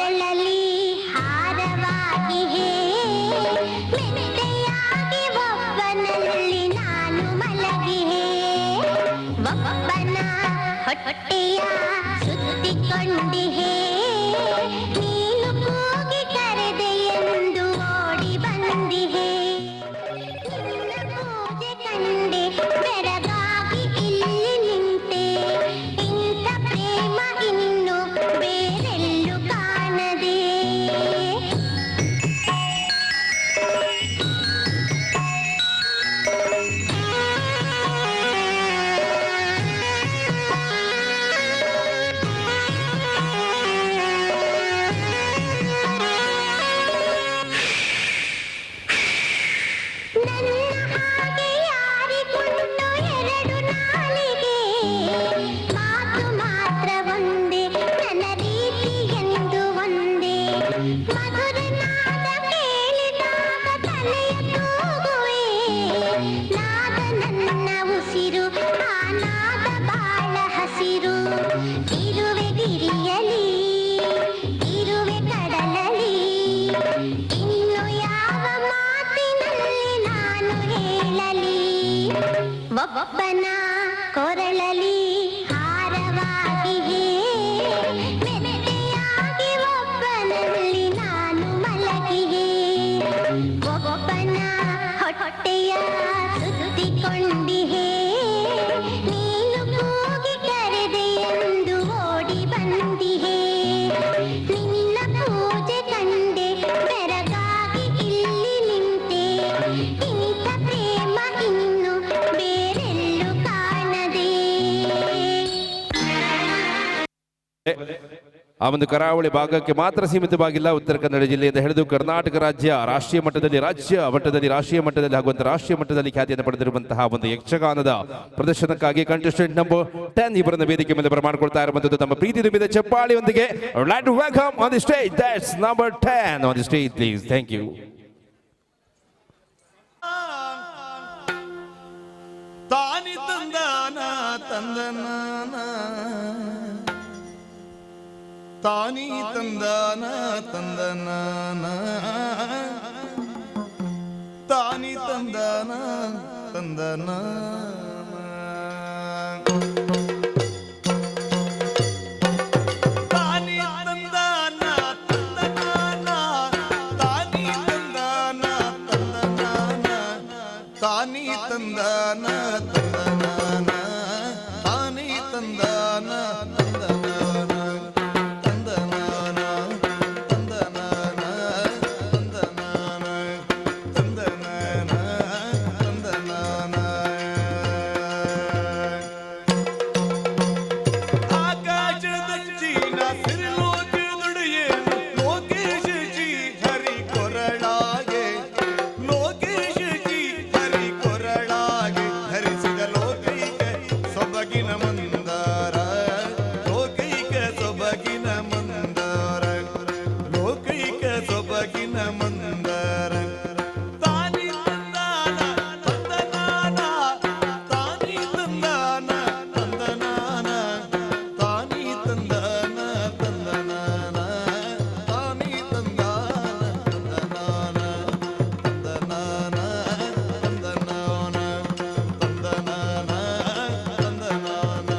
ಕೊರಳಲಿ ಹಾರವಾಗಿ ಹೇ ಮೆತ್ತೆಯಾಗಿ ಒಬ್ಬನಲ್ಲಿ ನಾನು ಮಲಗಿ ಹೇ ಒಬ್ಬನ ಹೊಟ್ಟೆಯ ಸುತ್ತಿಕೊಂಡಿಹೇ ನೀನು ಕೂಗಿ ಕರೆದೆ ಎಂದು ಓಡಿ ಬಂದಿಹೇ ನಿನ್ನ ಪೂಜೆ ಕಂಡೆ ಬೆರಗಾಗಿ ಇಲ್ಲಿ ನಿಂತೆ ಇಂಥ ಪ್ರೇಮ ಇನ್ನು ಬೇರೆಲ್ಲೂ ಕಾಣದೆ ನನ್ನ ಹಾಗೆ ಯಾರಿಗುಂಟು ಎರಡು ನಾಲಿಗೆ ಮಾತು ಮಾತ್ರ ಒಂದೇ ನನ್ನ ರೀತಿ ಎಂದು ಒಂದೇ ಮಧುರ ನಾದ ಕೇಳಿದಾಗ ತಲೆಯ ತೂಗುವೆ ನಾದ ನನ್ನ ಉಸಿರು ಆ ನಾದ ಬಾಳ ಹಸಿರು ಇರುವೆ ಗಿರಿಯಲಿ ಇರುವೆ ಕಡಲಲಿ ಇನ್ನು ಯಾವ ಮಾತಿನಲ್ಲಿ ನಾನು ಹೇಳಲಿ ಒಬ್ಬನ ಕೊರಳಲಿ ಹಾರವಾಗಿ ಹೇ ಮೆತ್ತೆಯಾಗಿ ಒಬ್ಬನಲ್ಲಿ ನಾನು ಮಲಗಿ ಹೇ ಒಬ್ಬನ ಹೊಟ್ಟೆಯ ಸುತ್ತಿಕೊಂಡಿಹೇ ನೀನು ಕೂಗಿ ಕರೆದೆ ಎಂದು ಓಡಿ ಬಂದಿಹೇ ನಿನ್ನ ಪೂಜೆ ಕಂಡೆ ಬೆರಗಾಗಿ ಇಲ್ಲಿ ನಿಂತೆ ಇಂಥ ಪ್ರೇಮ ಇನ್ನು ಬೇರೆಲ್ಲೂ ಕಾಣದೆ ಆ ಒಂದು ಕರಾವಳಿ ಭಾಗಕ್ಕೆ ಮಾತ್ರ ಸೀಮಿತವಾಗಿಲ್ಲ. ಉತ್ತರ ಕನ್ನಡ ಜಿಲ್ಲೆಯಿಂದ ಹಿಡಿದು ಕರ್ನಾಟಕ ರಾಜ್ಯ ರಾಷ್ಟ್ರೀಯ ಮಟ್ಟದಲ್ಲಿ ರಾಷ್ಟ್ರೀಯ ಮಟ್ಟದಲ್ಲಿ ಹಾಗೂ ರಾಷ್ಟ್ರೀಯ ಮಟ್ಟದಲ್ಲಿ ಖ್ಯಾತಿಯನ್ನು ಪಡೆದಿರುವಂತಹ ಒಂದು ಯಕ್ಷಗಾನದ ಪ್ರದರ್ಶನಕ್ಕಾಗಿ ಕಂಟೆಸ್ಟೆಂಟ್ ನಂಬರ್ 10 ಇವರನ್ನ ವೇದಿಕೆ ಮೇಲೆ ಬರಮಾಡಿಕೊಳ್ತಾ ಇರುವಂತದ್ದು ತಮ್ಮ ಪ್ರೀತಿ ತುಂಬಿದ ಚಪ್ಪಾಳಿಯೊಂದಿಗೆ. Let welcome on the stage that's number 10 on the stage please. Thank you. ತಾನಿ ತಂದಾನ ತಂದನಾನ ತಾನಿ ತಂದಾನ ತಂದನಾನ ತಾನಿ ತಂದಾನ ತಂದನಾನ ತಾನಿ ತಂದಾನ ತಂದನಾನ ತಾನಿ ತಂದಾನ ತಂದನಾನ ತಾನಿ ತಂದಾನ ತಂದನಾನ ತಾನಿ ತಂದಾನ ತಂದನಾನ ತಂದನಾನ ತಂದನಾನ ತಂದನಾನ ತಂದನಾನ ತಂದನಾನ ಆಕಾಶದಂಚಿನ ಸಿರಿಲೋಕದುಡಿಯೇ ಲೋಕೇಶ ಜಿ ಹರಿ ಕೊರಳಾಗೆ ಲೋಕೇಶ ಜಿ ಹರಿ ಕೊರಳಾಗೆ ಧರಿಸಿದ ಲೋಕೈಕ ಸೊಬಗಿನ ಮಂದಾರ ಲೋಕೈಕ ಸೊಬಗಿನ ಮಂದಾರ ಲೋಕೈಕ ಸೊಬಗಿನ ಮಂದಾರ ತಾನಿ ತಂದಾನ ತಂದನಾನ ತಾನಿ ತಂದಾನ ತಂದನಾನ ತಾನಿ ತಂದಾನ ತಂದನಾನ ತಾನಿ ತಂದಾನ ತಂದನಾನ ತಂದನಾನ ತಂದನಾನ ತಂದನಾನ ತಂದನಾನ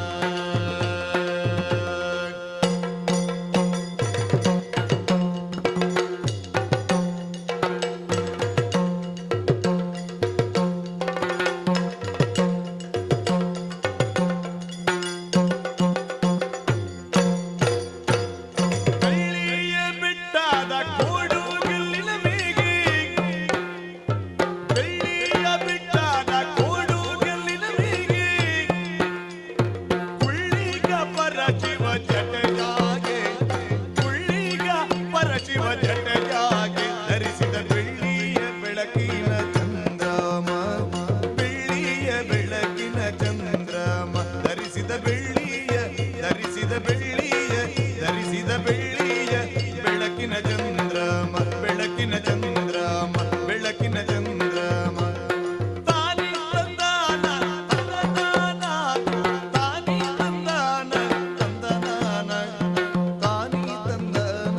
ಬೆಳ್ಳಿಯ ಬಿಟ್ಟಾದ ಕೋಡು ಗೆಲ್ಲಿನ ಮೇಗೆ ಬೆಳ್ಳಿಯ ಬಿಟ್ಟಾದ ಕೋಡು ಗೆಲ್ಲಿನ ಮೇಗೆ ಕುಳ್ಳಿಗ ಪರಶಿವ ಜಟೆಯಾಗೆ ಕುಳ್ಳಿಗ ಪರಶಿವ ಜಟೆಯಾಗೆ ಧರಿಸಿದ ಬೆಳ್ಳಿಯ ಬೆಳಕಿನ ಚಂದ್ರಮ ಬೆಳ್ಳಿಯ ಬೆಳಕಿನ ಚಂದ್ರಮ ಧರಿಸಿದ ಬೆಳ್ಳಿಯ ಧರಿಸಿದ ಬೆಳ್ಳಿಯ ಧರಿಸಿದ ಬೆಳ್ಳಿಯ ಬೆಳಕಿನ ಚಂದ್ರಮ ಬೆಳಕಿನ ಚಂದ್ರಮ ಬೆಳಕಿನ ಚಂದ್ರಮ ತಾನಿ ತಂದಾನ ತಂದನಾನ ತಾನಿ ತಂದಾನ ತಂದನಾನ ತಾನಿ ತಂದಾನ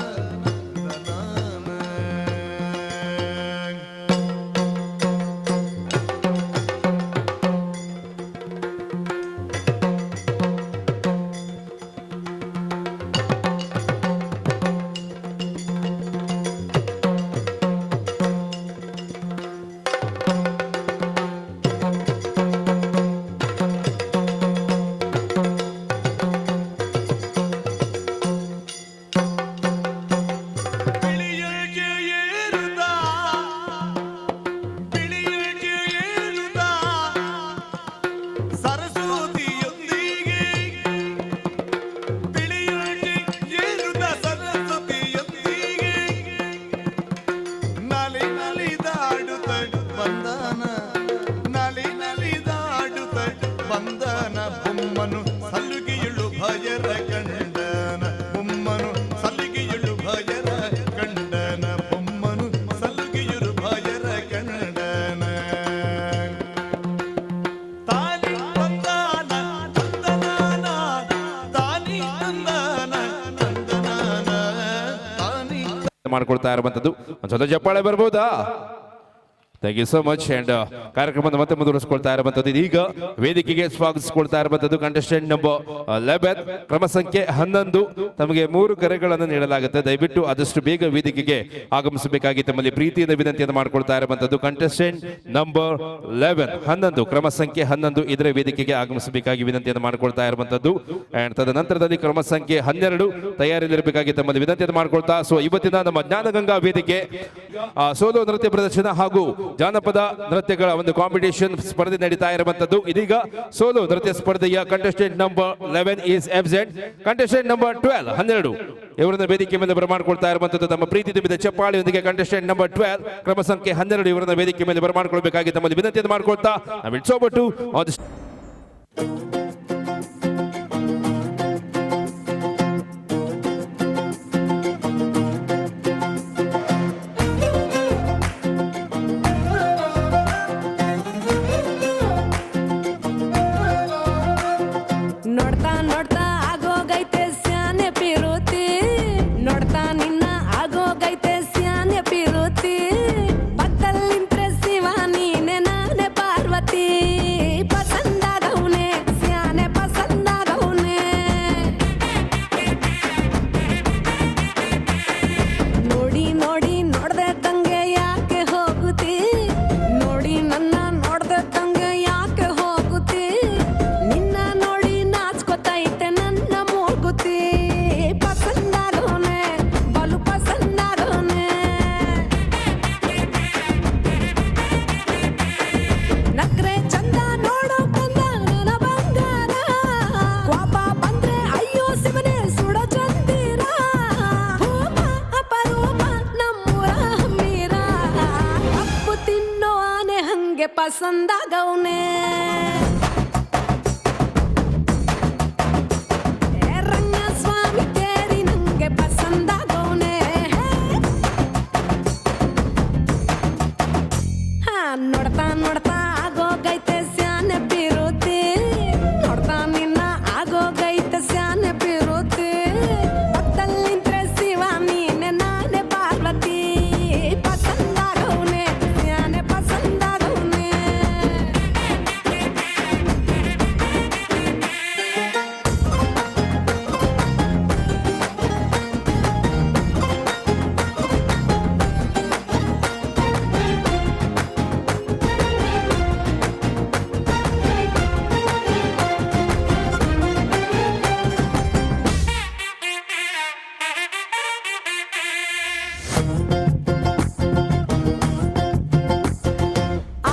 ಬೊಮ್ಮನು ಸಲ್ಲುಗಿಯುಳು ಭಯರ ಕಂಡನ ಬೊಮ್ಮನು ಸಲ್ಲುಗಿಯುಳು ಭಯರ ಕಂಡನ ಬೊಮ್ಮನು ಸಲ್ಲುಗಿಯುಳು ಭಯರ ಕಂಡನ ತಾನಿ ತಂದಾನ ತಂದನಾನ ತಾನಿ ತಂದಾನ ತಂದನಾನ ತಾನಿ ಮಾಡ್ಕೊಳ್ತಾ ಇರುವಂತದ್ದು ಒಂದು ಸ್ವಲ್ಪ ಚಪ್ಪಾಳೆ ಬರ್ಬೋದಾ? Thank you so much. And ಕಾರ್ಯಕ್ರಮದ ಮತ್ತೆ ಮುಂದುವರಿಸಿಕೊಳ್ತಾ ಇರುವಂತದ್ದು ಇದೀಗ ವೇದಿಕೆಗೆ ಸ್ವಾಗತಿಸಿಕೊಳ್ತಾ ಇರುವಂತದ್ದು ಕಂಟೆಸ್ಟೆಂಟ್ ನಂಬರ್ 11 ಕ್ರಮ ಸಂಖ್ಯೆ 11. ತಮಗೆ 3 ಕರೆಗಳನ್ನು ನೀಡಲಾಗುತ್ತೆ. ದಯವಿಟ್ಟು ಆದಷ್ಟು ಬೇಗ ವೇದಿಕೆಗೆ ಆಗಮಿಸಬೇಕಾಗಿ ತಮ್ಮಲ್ಲಿ ಪ್ರೀತಿಯಿಂದ ವಿನಂತಿಯನ್ನು ಮಾಡ್ಕೊಳ್ತಾ ಇರುವಂತದ್ದು ಕಂಟೆಸ್ಟೆಂಟ್ ನಂಬರ್ 11 ಕ್ರಮ ಸಂಖ್ಯೆ 11 ಇದರ ವೇದಿಕೆಗೆ ಆಗಮಿಸಬೇಕಾಗಿ ವಿನಂತಿಯನ್ನು ಮಾಡ್ಕೊಳ್ತಾ ಇರುವಂತದ್ದು. ಅಂಡ್ ತದನಂತರದಲ್ಲಿ ಕ್ರಮ ಸಂಖ್ಯೆ 12 ತಯಾರಿಯಲ್ಲಿರಬೇಕಾಗಿ ತಮ್ಮಲ್ಲಿ ವಿನಂತಿಯನ್ನು ಮಾಡ್ಕೊಳ್ತಾ ಸೊ ಇವತ್ತಿನ ನಮ್ಮ ಜ್ಞಾನಗಂಗಾ ವೇದಿಕೆ ಸೋಲೋ ನೃತ್ಯ ಪ್ರದರ್ಶನ ಹಾಗೂ ಜಾನಪದ ನೃತ್ಯಗಳ ಒಂದು ಕಾಂಪಿಟೇಷನ್ ಸ್ಪರ್ಧೆ ನಡೀತಾ ಇರುವಂತದ್ದು. ಇದೀಗ ಸೋಲೋ ನೃತ್ಯ ಸ್ಪರ್ಧೆಯ contestant number 11 is absent. Contestant number 12 ಇವರನ್ನ ವೇದಿಕೆ ಮೇಲೆ ಬರಮಾಡ್ಕೊಳ್ತಾ ಇರುವಂತದ್ದು. ತಮ್ಮ ಪ್ರೀತಿ ತುಂಬಿದ ಚಪ್ಪಾಳೆಯೊಂದಿಗೆ ಕಂಟೆಸ್ಟೆಂಟ್ ನಂಬರ್ 12 ಕ್ರಮ ಸಂಖ್ಯೆ 12 ಇವರನ್ನ ವೇದಿಕೆ ಮೇಲೆ ಬರಮಾಡ್ಕೊಳ್ಬೇಕಾಗಿ ತಮ್ಮಲ್ಲಿ ವಿನಂತಿಯನ್ನು ಮಾಡ್ಕೊಳ್ತಾ ನಾವು ಇಟ್ಸ್ ಓವರ್ ಟು ನೋಡ್ತಾ ನೋಡ್ತಾ ಆಗೋಗೈತೆ ಸ್ಯಾನೆ ಪಿರುತಿ, ನೋಡ್ತಾ ನಿನ್ನ ಆಗೋಗೈತೆ ಸ್ಯಾನೆ ಪಿರುತಿ, ಪಕ್ಕದಲ್ಲಿಂತ್ರೆ ಶಿವ ನೀನೆ ನಾನೇ ಪಾರ್ವತಿ, ಪಸಂದಾಗವ್ನೆ ಸ್ಯಾನೆ ಪಸಂದಾಗವ್ನೆ. ನೋಡಿ ನೋಡಿ ನೋಡ್ದೆ ತಂಗೆ ಯಾಕೆ ಹೋಗುತ್ತಿ, ನೋಡಿ ನನ್ನ ನೋಡ್ದೆ ತಂಗೆ ಯಾಕೆ ಹೋಗುತ್ತಿ, ನಿನ್ನ ನೋಡಿ ನಾಚ್ಕೊತೈತೆ ನನ್ನ ಮೂಗುತಿ, ಪಸಂದಾಗೋನೆ ಬಲು ಪಸಂದಾಗೋನೆ. ನಕ್ರೆ ಚಂದ ನೋಡೋ ಕಂದ ನನ್ನ ಬಂಗಾರ, ಕೋಪ ಬಂದ್ರೆ ಅಯ್ಯೋ ಶಿವನೇ ಸುಡೋ ಚಂದಿರ, ಭೂಮ ಅಪರೂಪ ನಮ್ಮೂರ ಹಮ್ಮೀರ, ಕಪ್ಪು ತಿನ್ನೋ ಆನೆ ಹಂಗೆ ಪಸಂದಾಗವ್ನೆ. ರಂಗಸ್ವಾಮಿ ಕೇರಿ ನಂಗೆ ಪಸಂದಾಗವ್ನೆ. ನೋಡ್ತಾ ನೋಡ್ತಾ ಆಗೋಗೈತೆ ಸ್ಯಾನೆ ಪಿರುತಿ, ನೋಡ್ತಾ ನಿನ್ನ ಆಗೋಗೈತೆ ಸ್ಯಾನೆ ಪಿರುತಿ, ಪಕ್ಕದಲ್ಲಿಂತ್ರೆ ಶಿವ ನೀನೆ ನಾನೇ ಪಾರ್ವತಿ, ಪಸಂದಾಗವ್ನೆ ಸ್ಯಾನೆ ಪಸಂದಾಗವ್ನೆ.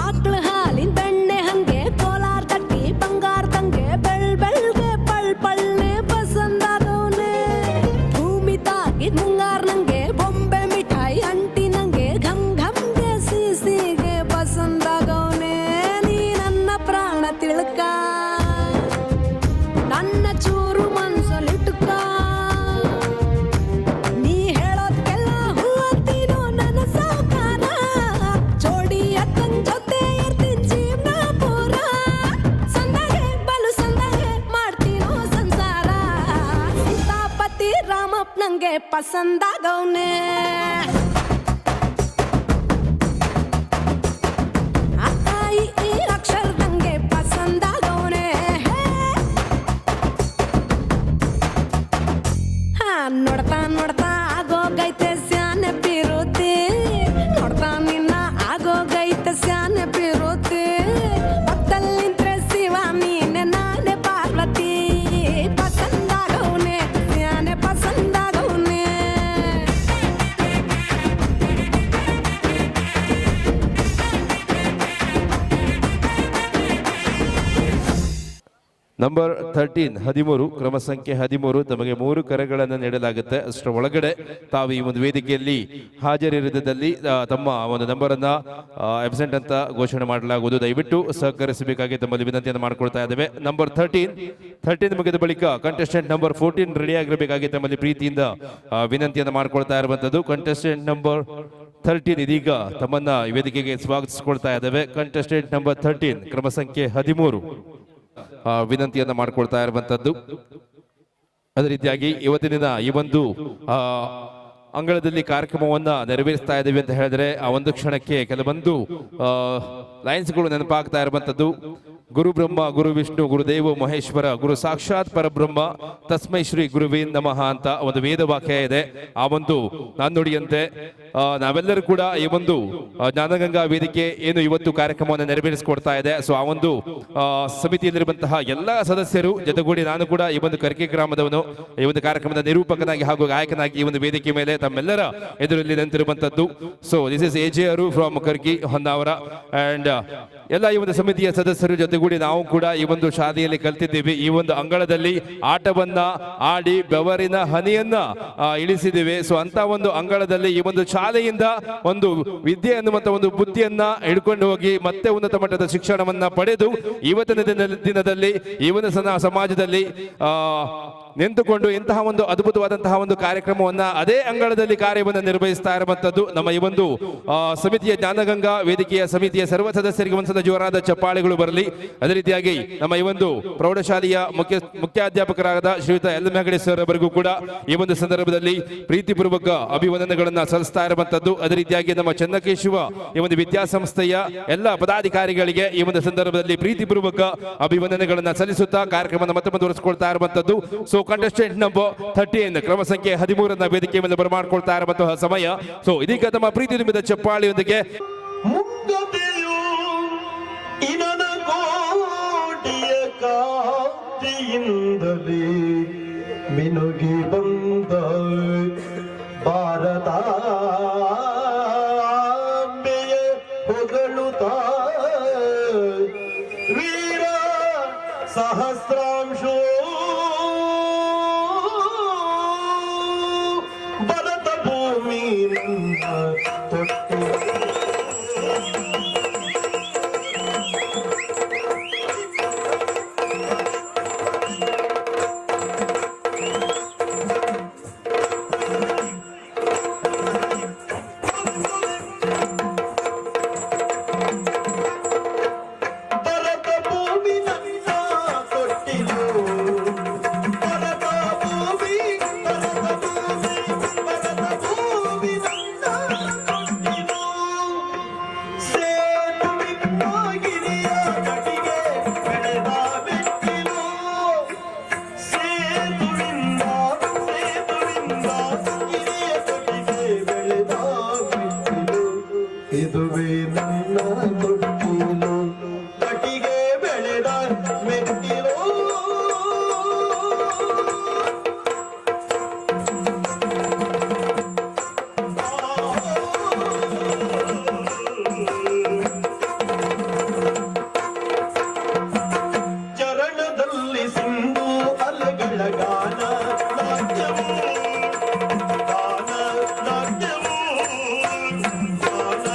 ಆಕ್ಳ ಹಾಲಿನ ಬೆಣ್ಣೆ ಹಂಗೆ, ಕೋಲಾರ ತಟ್ಟಿ ಬಂಗಾರದಂಗೆ, ಬೆಳ್ಗೆ ಪಳ್ ಪಳ್ಳೆ ಪಸಂದಾಗವ್ನೆ. ಭೂಮಿ ತಾಗಿದ್ ಮುಂಗಾರ್ ನಂಗೆ, ಬೊಂಬೆ ಮಿಠಾಯಿ ಅಂಟಿ ನಂಗೆ, ಘಮ್ ಘಮ್ಗೆ ಸಿಸಿಗೆ ಪಸಂದಾಗವ್ನೆ. ನೀ ನನ್ನ ಪ್ರಾಣ ತಿಳ್ಕ, ನನ್ನ ಚೂರು ಮನ್ಸಲ್ಲಿಟ್ಟುಕ, ನೀ ಹೇಳೋದ್ಕೆಲ್ಲ ಹೂವತ್ತೀನೋ ನನ್ನ ಸಾಕಾರ, ಜೋಡಿ ಅಕ್ಕನ್ ಜೊತೆ ಇರ್ತೀನಿ ಜೀವನ ಪೂರ, ಸಂದಾಗೆ ಬಲು ಸಂದಾಗೆ ಮಾಡ್ತೀನೋ ಸಂಸಾರ, ಸೀತಾಪತಿ ರಾಮಪ್ಪ ನಂಗೆ ಪಸಂದಾಗವ್ನೆ. ಆ ಈ ಅಕ್ಷರದಂಗೆ ಪಸಂದಾಗವ್ನೆ. ನೋಡ್ತಾ ನೋಡ್ತಾ ಆಗೋಗೈತೆ ಸ್ಯಾನೆ ಪಿರುತಿ, ನೋಡ್ತಾ ನಿನ್ನ ಆಗೋಗೈತೆ ಸ್ಯಾನೆ ಪಿರುತಿ, ಪಕ್ಕದಲ್ಲಿಂತ್ರೆ ಶಿವ ನೀನೆ ನಾನೇ ಪಾರ್ವತಿ, ಪಸಂದಾಗವ್ನೆ ಸ್ಯಾನೆ ಪಸಂದಾಗವ್ನೆ. ನಂಬರ್ 13 ಕ್ರಮ ಸಂಖ್ಯೆ 13 ತಮಗೆ 3 ಕರೆಗಳನ್ನು ನೀಡಲಾಗುತ್ತೆ. ಅಷ್ಟರ ಒಳಗಡೆ ತಾವು ಈ ಒಂದು ವೇದಿಕೆಯಲ್ಲಿ ಹಾಜರಿರದಲ್ಲಿ ತಮ್ಮ ಒಂದು ನಂಬರ್ ಅನ್ನ ಅಬ್ಸೆಂಟ್ ಅಂತ ಘೋಷಣೆ ಮಾಡಲಾಗುವುದು. ದಯವಿಟ್ಟು ಸಹಕರಿಸಬೇಕಾಗಿ ತಮ್ಮಲ್ಲಿ ವಿನಂತಿಯನ್ನು ಮಾಡಿಕೊಳ್ತಾ ಇದ್ದೇವೆ. ನಂಬರ್ 13 ಮುಗಿದ ಬಳಿಕ ಕಂಟೆಸ್ಟೆಂಟ್ ನಂಬರ್ 14 ರೆಡಿ ಆಗಿರಬೇಕಾಗಿ ತಮ್ಮಲ್ಲಿ ಪ್ರೀತಿಯಿಂದ ವಿನಂತಿಯನ್ನು ಮಾಡಿಕೊಳ್ತಾ ಇರುವಂತದ್ದು. ಕಂಟೆಸ್ಟೆಂಟ್ ನಂಬರ್ 13 ಇದೀಗ ತಮ್ಮನ್ನ ಈ ವೇದಿಕೆಗೆ ಸ್ವಾಗತಿಸಿಕೊಳ್ತಾ ಇದ್ದೇವೆ. ಕಂಟೆಸ್ಟೆಂಟ್ ನಂಬರ್ 13 ಕ್ರಮ ಸಂಖ್ಯೆ 13 ವಿನಂತಿಯನ್ನ ಮಾಡಿಕೊಳ್ತಾ ಇರುವಂತದ್ದು. ಅದೇ ರೀತಿಯಾಗಿ ಇವತ್ತಿನ ಈ ಒಂದು ಅಂಗಳದಲ್ಲಿ ಕಾರ್ಯಕ್ರಮವನ್ನ ನೆರವೇರಿಸ್ತಾ ಇದ್ದೀವಿ ಅಂತ ಹೇಳಿದ್ರೆ ಆ ಒಂದು ಕ್ಷಣಕ್ಕೆ ಕೆಲವೊಂದು ಲೈನ್ಸ್ಗಳು ನೆನಪಾಗ್ತಾ ಇರುವಂತದ್ದು. ಗುರು ಬ್ರಹ್ಮ ಗುರು ವಿಷ್ಣು ಗುರುದೇವ ಮಹೇಶ್ವರ ಗುರು ಸಾಕ್ಷಾತ್ ಪರಬ್ರಹ್ಮ ತಸ್ಮೈ ಶ್ರೀ ಗುರುವೇ ನಮಃ ಅಂತ ಒಂದು ವೇದ ವಾಕ್ಯ ಇದೆ. ಆ ಒಂದು ನಾಣ್ಣುಡಿಯಂತೆ ನಾವೆಲ್ಲರೂ ಕೂಡ ಈ ಒಂದು ಜ್ಞಾನಗಂಗಾ ವೇದಿಕೆ ಏನು ಇವತ್ತು ಕಾರ್ಯಕ್ರಮವನ್ನು ನೆರವೇರಿಸಿಕೊಡ್ತಾ ಇದೆ. ಸೊ ಆ ಒಂದು ಸಮಿತಿಯಲ್ಲಿರುವಂತಹ ಎಲ್ಲ ಸದಸ್ಯರು ಜೊತೆಗೂಡಿ ನಾನು ಕೂಡ ಈ ಒಂದು ಕರ್ಕಿ ಗ್ರಾಮದವನು ಈ ಒಂದು ಕಾರ್ಯಕ್ರಮದ ನಿರೂಪಕನಾಗಿ ಹಾಗೂ ಗಾಯಕನಾಗಿ ಈ ಒಂದು ವೇದಿಕೆ ಮೇಲೆ ತಮ್ಮೆಲ್ಲರ ಎದುರಲ್ಲಿ ನಿಂತಿರುವಂತದ್ದು. ಸೊ ದಿಸ್ ಇಸ್ ಎಜೆ ಅವರು ಫ್ರಮ್ ಕರ್ಕಿ ಹೊನ್ನಾವರ ಅಂಡ್ ಎಲ್ಲ ಈ ಒಂದು ಸಮಿತಿಯ ಸದಸ್ಯರು ಜೊತೆಗೂಡಿ ನಾವು ಕೂಡ ಈ ಒಂದು ಶಾಲೆಯಲ್ಲಿ ಕಲ್ತಿದ್ದೀವಿ. ಈ ಒಂದು ಅಂಗಳದಲ್ಲಿ ಆಟವನ್ನ ಆಡಿ ಬೆವರಿನ ಹನಿಯನ್ನ ಇಳಿಸಿದ್ದೀವಿ. ಸೊ ಅಂತ ಒಂದು ಅಂಗಳದಲ್ಲಿ ಈ ಒಂದು ಶಾಲೆಯಿಂದ ಒಂದು ವಿದ್ಯೆ ಅನ್ನುವಂತ ಒಂದು ಬುದ್ಧಿಯನ್ನ ಹಿಡ್ಕೊಂಡು ಹೋಗಿ ಮತ್ತೆ ಉನ್ನತ ಮಟ್ಟದ ಶಿಕ್ಷಣವನ್ನ ಪಡೆದು ಇವತ್ತಿನ ದಿನದಲ್ಲಿ ಈ ಒಂದು ಸಮಾಜದಲ್ಲಿ ನಿಂತುಕೊಂಡು ಇಂತಹ ಒಂದು ಅದ್ಭುತವಾದಂತಹ ಒಂದು ಕಾರ್ಯಕ್ರಮವನ್ನ ಅದೇ ಅಂಗಳದಲ್ಲಿ ಕಾರ್ಯವನ್ನು ನಿರ್ವಹಿಸ್ತಾ ಇರುವಂತದ್ದು ನಮ್ಮ ಈ ಒಂದು ಸಮಿತಿಯ ಜ್ಞಾನಗಂಗಾ ವೇದಿಕೆಯ ಸಮಿತಿಯ ಸರ್ವ ಸದಸ್ಯರಿಗೆ ಒಂದ್ಸಲ ಜೋರಾದ ಚಪ್ಪಾಳೆಗಳು ಬರಲಿ. ಅದೇ ರೀತಿಯಾಗಿ ನಮ್ಮ ಈ ಒಂದು ಪ್ರೌಢಶಾಲೆಯ ಮುಖ್ಯಾಧ್ಯಾಪಕರಾದ ಶ್ರೀಯುತ ಎಲ್ ಮೆಗಡೆ ಸರ್ ಅವರಿಗೂ ಕೂಡ ಈ ಒಂದು ಸಂದರ್ಭದಲ್ಲಿ ಪ್ರೀತಿಪೂರ್ವಕ ಅಭಿವಂದನೆಗಳನ್ನ ಸಲ್ಲಿಸ್ತಾ ಇರುವಂತದ್ದು. ಅದೇ ರೀತಿಯಾಗಿ ನಮ್ಮ ಚನ್ನಕೇಶವ ಈ ಒಂದು ವಿದ್ಯಾಸಂಸ್ಥೆಯ ಎಲ್ಲ ಪದಾಧಿಕಾರಿಗಳಿಗೆ ಈ ಒಂದು ಸಂದರ್ಭದಲ್ಲಿ ಪ್ರೀತಿಪೂರ್ವಕ ಅಭಿವಂದನೆಗಳನ್ನ ಸಲ್ಲಿಸುತ್ತಾ ಕಾರ್ಯಕ್ರಮ ಮತ್ತೆ ಮುಂದುವರಿಸಿಕೊಳ್ತಾ ಇರುವಂತದ್ದು. ಸೊ ಕಂಟೆಸ್ಟೆಂಟ್ ನಂಬರ್ 13 ಕ್ರಮ ಸಂಖ್ಯೆ 13 ವೇದಿಕೆ ಮೇಲೆ ಬರಮಾಡಿಕೊಳ್ತಾ ಇರುವಂತಹ ಸಮಯ. ಸೊ ಇದೀಗ ತಮ್ಮ ಪ್ರೀತಿ ತುಂಬಿದ ಚಪ್ಪಾಳಿಯೊಂದಿಗೆ ಮುಗ್ಧತೆಯು ಇನನ ಕೋಟಿಯ ಕಾಂತಿಯಿಂದಲೇ ಮಿನುಗಿ ಬಂದ ಭಾರತಾಂಬೆಯ ಹೊಗಳುತ್ತಾ ವೀರ ಸಹಸ್ರಾಂಶೋ ಭರತ ಭೂಮಿ ತೊಟ್ಟು ಇದುವೇ ನನ್ನ ತೊಟ್ಟಿಲು ಕಟ್ಟಿಗೆ ಬೆಳೆದ ಮೆಟ್ಟಿಲು ಚರಣದಲ್ಲಿ ಸಿಂಧು ಅಲೆಗಳ ಗಾನ ನಾಟ್ಯವು ಗಾನ ನಾಟ್ಯವು ಗಾನ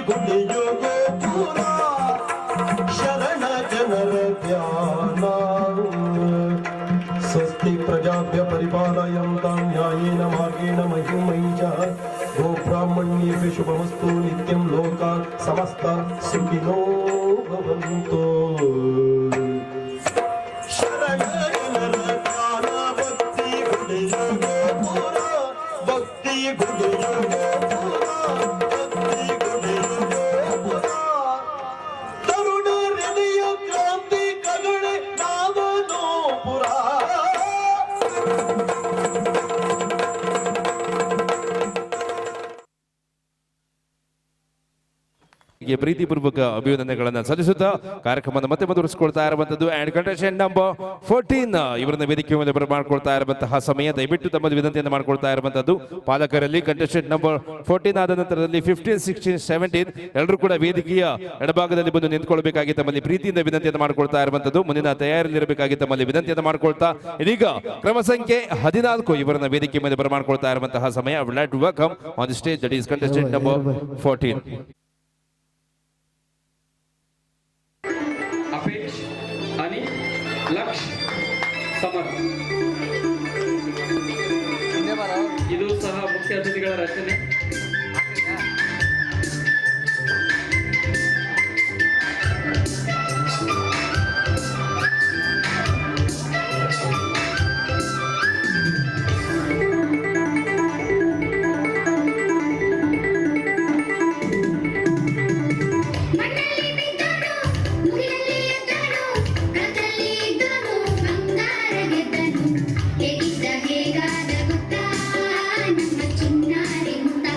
ಗುಡಿಯು ಗೋಪುರ ಶರಣ ಜನರ ಧ್ಯಾನ ಸ್ವಸ್ತಿ ಪ್ರಜಾಭ್ಯ ಪರಿಪಾಲಯಂತಾಂ ನ್ಯಾಯೇನ ಮಾರ್ಗೇಣ ಮಹಿಮೈ ಚ ಗೋಬ್ರಾಹ್ಮಣ್ಯೇಭ್ಯಃ ಶುಭಮಸ್ತು ನಿತ್ಯಂ ಲೋಕಾ ಸಮಸ್ತ ಸುಖಿನೋ ಭವಂತು ಶರಣ ಜನರ ಧ್ಯಾನ ಭಕ್ತಿ ಗುಡಿಯು ಗೋಪುರ ಭಕ್ತಿ ಗುಡಿಯು ಗೋಪುರ ಭಕ್ತಿ ಗುಡಿಯು ಗೋಪುರ ತರುಣ ಹೃದಯ ಕ್ರಾಂತಿ ಕಗಳೆ ನಾವನು ಪುರ ಪ್ರೀತಿಪೂರ್ವಕ ಅಭಿನಂದನೆಗಳನ್ನು ಸಲ್ಲಿಸುತ್ತಾ ಕಾರ್ಯಕ್ರಮವನ್ನು ಮತ್ತೆ ಮುಂದುವರಿಸಿಕೊಳ್ತಾ ಇರುವಂತದ್ದು ಅಂಡ್ ಕಂಟೆಸ್ಟೆಂಟ್ ನಂಬರ್ 14 ಇವರನ್ನ ವೇದಿಕೆ ಮೇಲೆ ಬರಮಾಡ್ಕೊಳ್ತಾ ಇರುವಂತಹ ಸಮಯ ದಯವಿಟ್ಟು ತಮ್ಮ ವಿನಂತಿಯನ್ನು ಮಾಡ್ಕೊಳ್ತಾ ಇರುವಂತದ್ದು ಪಾಲಕರಲ್ಲಿ ಕಂಟೆಸ್ಟೆಂಟ್ ನಂಬರ್ 14 ಆದ ನಂತರದಲ್ಲಿ 15, 16, 17 ಎಲ್ಲರೂ ಕೂಡ ವೇದಿಕೆಯ ಎಡಭಾಗದಲ್ಲಿ ಬಂದು ನಿಂತ್ಕೊಳ್ಬೇಕಾಗಿ ತಮ್ಮಲ್ಲಿ ಪ್ರೀತಿಯಿಂದ ವಿನಂತಿಯನ್ನು ಮಾಡ್ಕೊಳ್ತಾ ಇರುವಂತದ್ದು ಮುಂದಿನ ತಯಾರಿಯಲ್ಲಿರಬೇಕಾಗಿ ತಮ್ಮಲ್ಲಿ ವಿನಂತಿಯನ್ನು ಮಾಡ್ಕೊಳ್ತಾ ಇದೀಗ ಕ್ರಮ ಸಂಖ್ಯೆ 14 ಇವರನ್ನ ವೇದಿಕೆ ಮೇಲೆ ಬರಮಾಡ್ಕೊಳ್ತಾ ಇರುವಂತಹ ಸಮಯ I would like to welcome on the stage that is contestant number 14. अपेक्ष आणि लक्ष समर्थ ಇದು ಸಹ ಮುಖ್ಯ ಅತಿಥಿಗಳ ರಚನೆ ಹೇಗಾದ ಗೊತ್ತಾ ನಮ್ಮ ಚಿನ್ನಾರಿ ಮುತ್ತ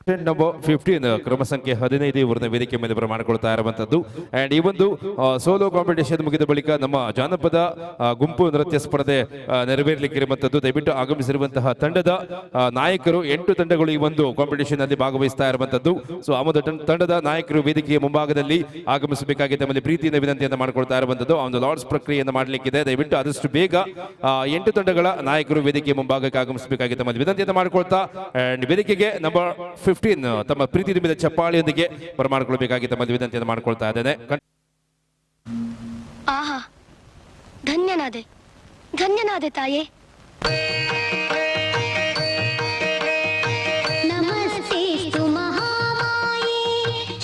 ನಂಬರ್ 15 ಕ್ರಮ ಸಂಖ್ಯೆ 15 ಇವರನ್ನ ವೇದಿಕೆ ಮೇಲೆ ಬರಮಾಡಿಕೊಳ್ತಾ ಇರುವಂತದ್ದು. ಅಂಡ್ ಈ ಒಂದು ಸೋಲೋ ಕಾಂಪಿಟೇಷನ್ ಮುಗಿದ ಬಳಿಕ ನಮ್ಮ ಜಾನಪದ ಗುಂಪು ನೃತ್ಯ ಸ್ಪರ್ಧೆ ನೆರವೇರಲಿಕ್ಕಿರುವಂತದ್ದು. ದಯವಿಟ್ಟು ಆಗಮಿಸಿರುವಂತಹ ತಂಡದ ನಾಯಕರು 8 ತಂಡಗಳು ಈ ಒಂದು ಕಾಂಪಿಟೇಷನ್ ಅಲ್ಲಿ ಭಾಗವಹಿಸ್ತಾ ಇರುವಂತದ್ದು. ಸೊ ಆ ಒಂದು ತಂಡದ ನಾಯಕರು ವೇದಿಕೆಯ ಮುಂಭಾಗದಲ್ಲಿ ಆಗಮಿಸಬೇಕಾಗಿ ತಮ್ಮಲ್ಲಿ ಪ್ರೀತಿಯಿಂದ ವಿನಂತಿಯನ್ನು ಮಾಡಿಕೊಳ್ತಾ ಇರುವಂತದ್ದು. ಆ ಒಂದು ಲಾರ್ಡ್ಸ್ ಪ್ರಕ್ರಿಯೆಯನ್ನು ಮಾಡಲಿಕ್ಕಿದೆ. ದಯವಿಟ್ಟು ಆದಷ್ಟು ಬೇಗ 8 ತಂಡಗಳ ನಾಯಕರು ವೇದಿಕೆಯ ಮುಂಭಾಗಕ್ಕೆ ಆಗಮಿಸಬೇಕಾಗಿ ತಮ್ಮಲ್ಲಿ ವಿನಂತಿಯನ್ನು ಮಾಡಿಕೊಳ್ತಾ ಅಂಡ್ ವೇದಿಕೆಗೆ ನಂಬರ್ 15 ತಮ್ಮ ಪ್ರೀತಿ ತುಂಬಿದ ಚಪ್ಪಾಳಿಯೊಂದಿಗೆ ಬರಮಾಡಿಕೊಳ್ಬೇಕಾಗಿ ತಮ್ಮಲ್ಲಿ ವಿನಂತಿಯನ್ನು ಮಾಡಿಕೊಳ್ತಾ ಇದ್ದೇನೆ. ಆಹಾ, ಧನ್ಯನಾದೆ ಧನ್ಯನಾದೆ ತಾಯೇ. ನಮಸ್ತೆಸ್ತು ಮಹಾಮಾಯೇ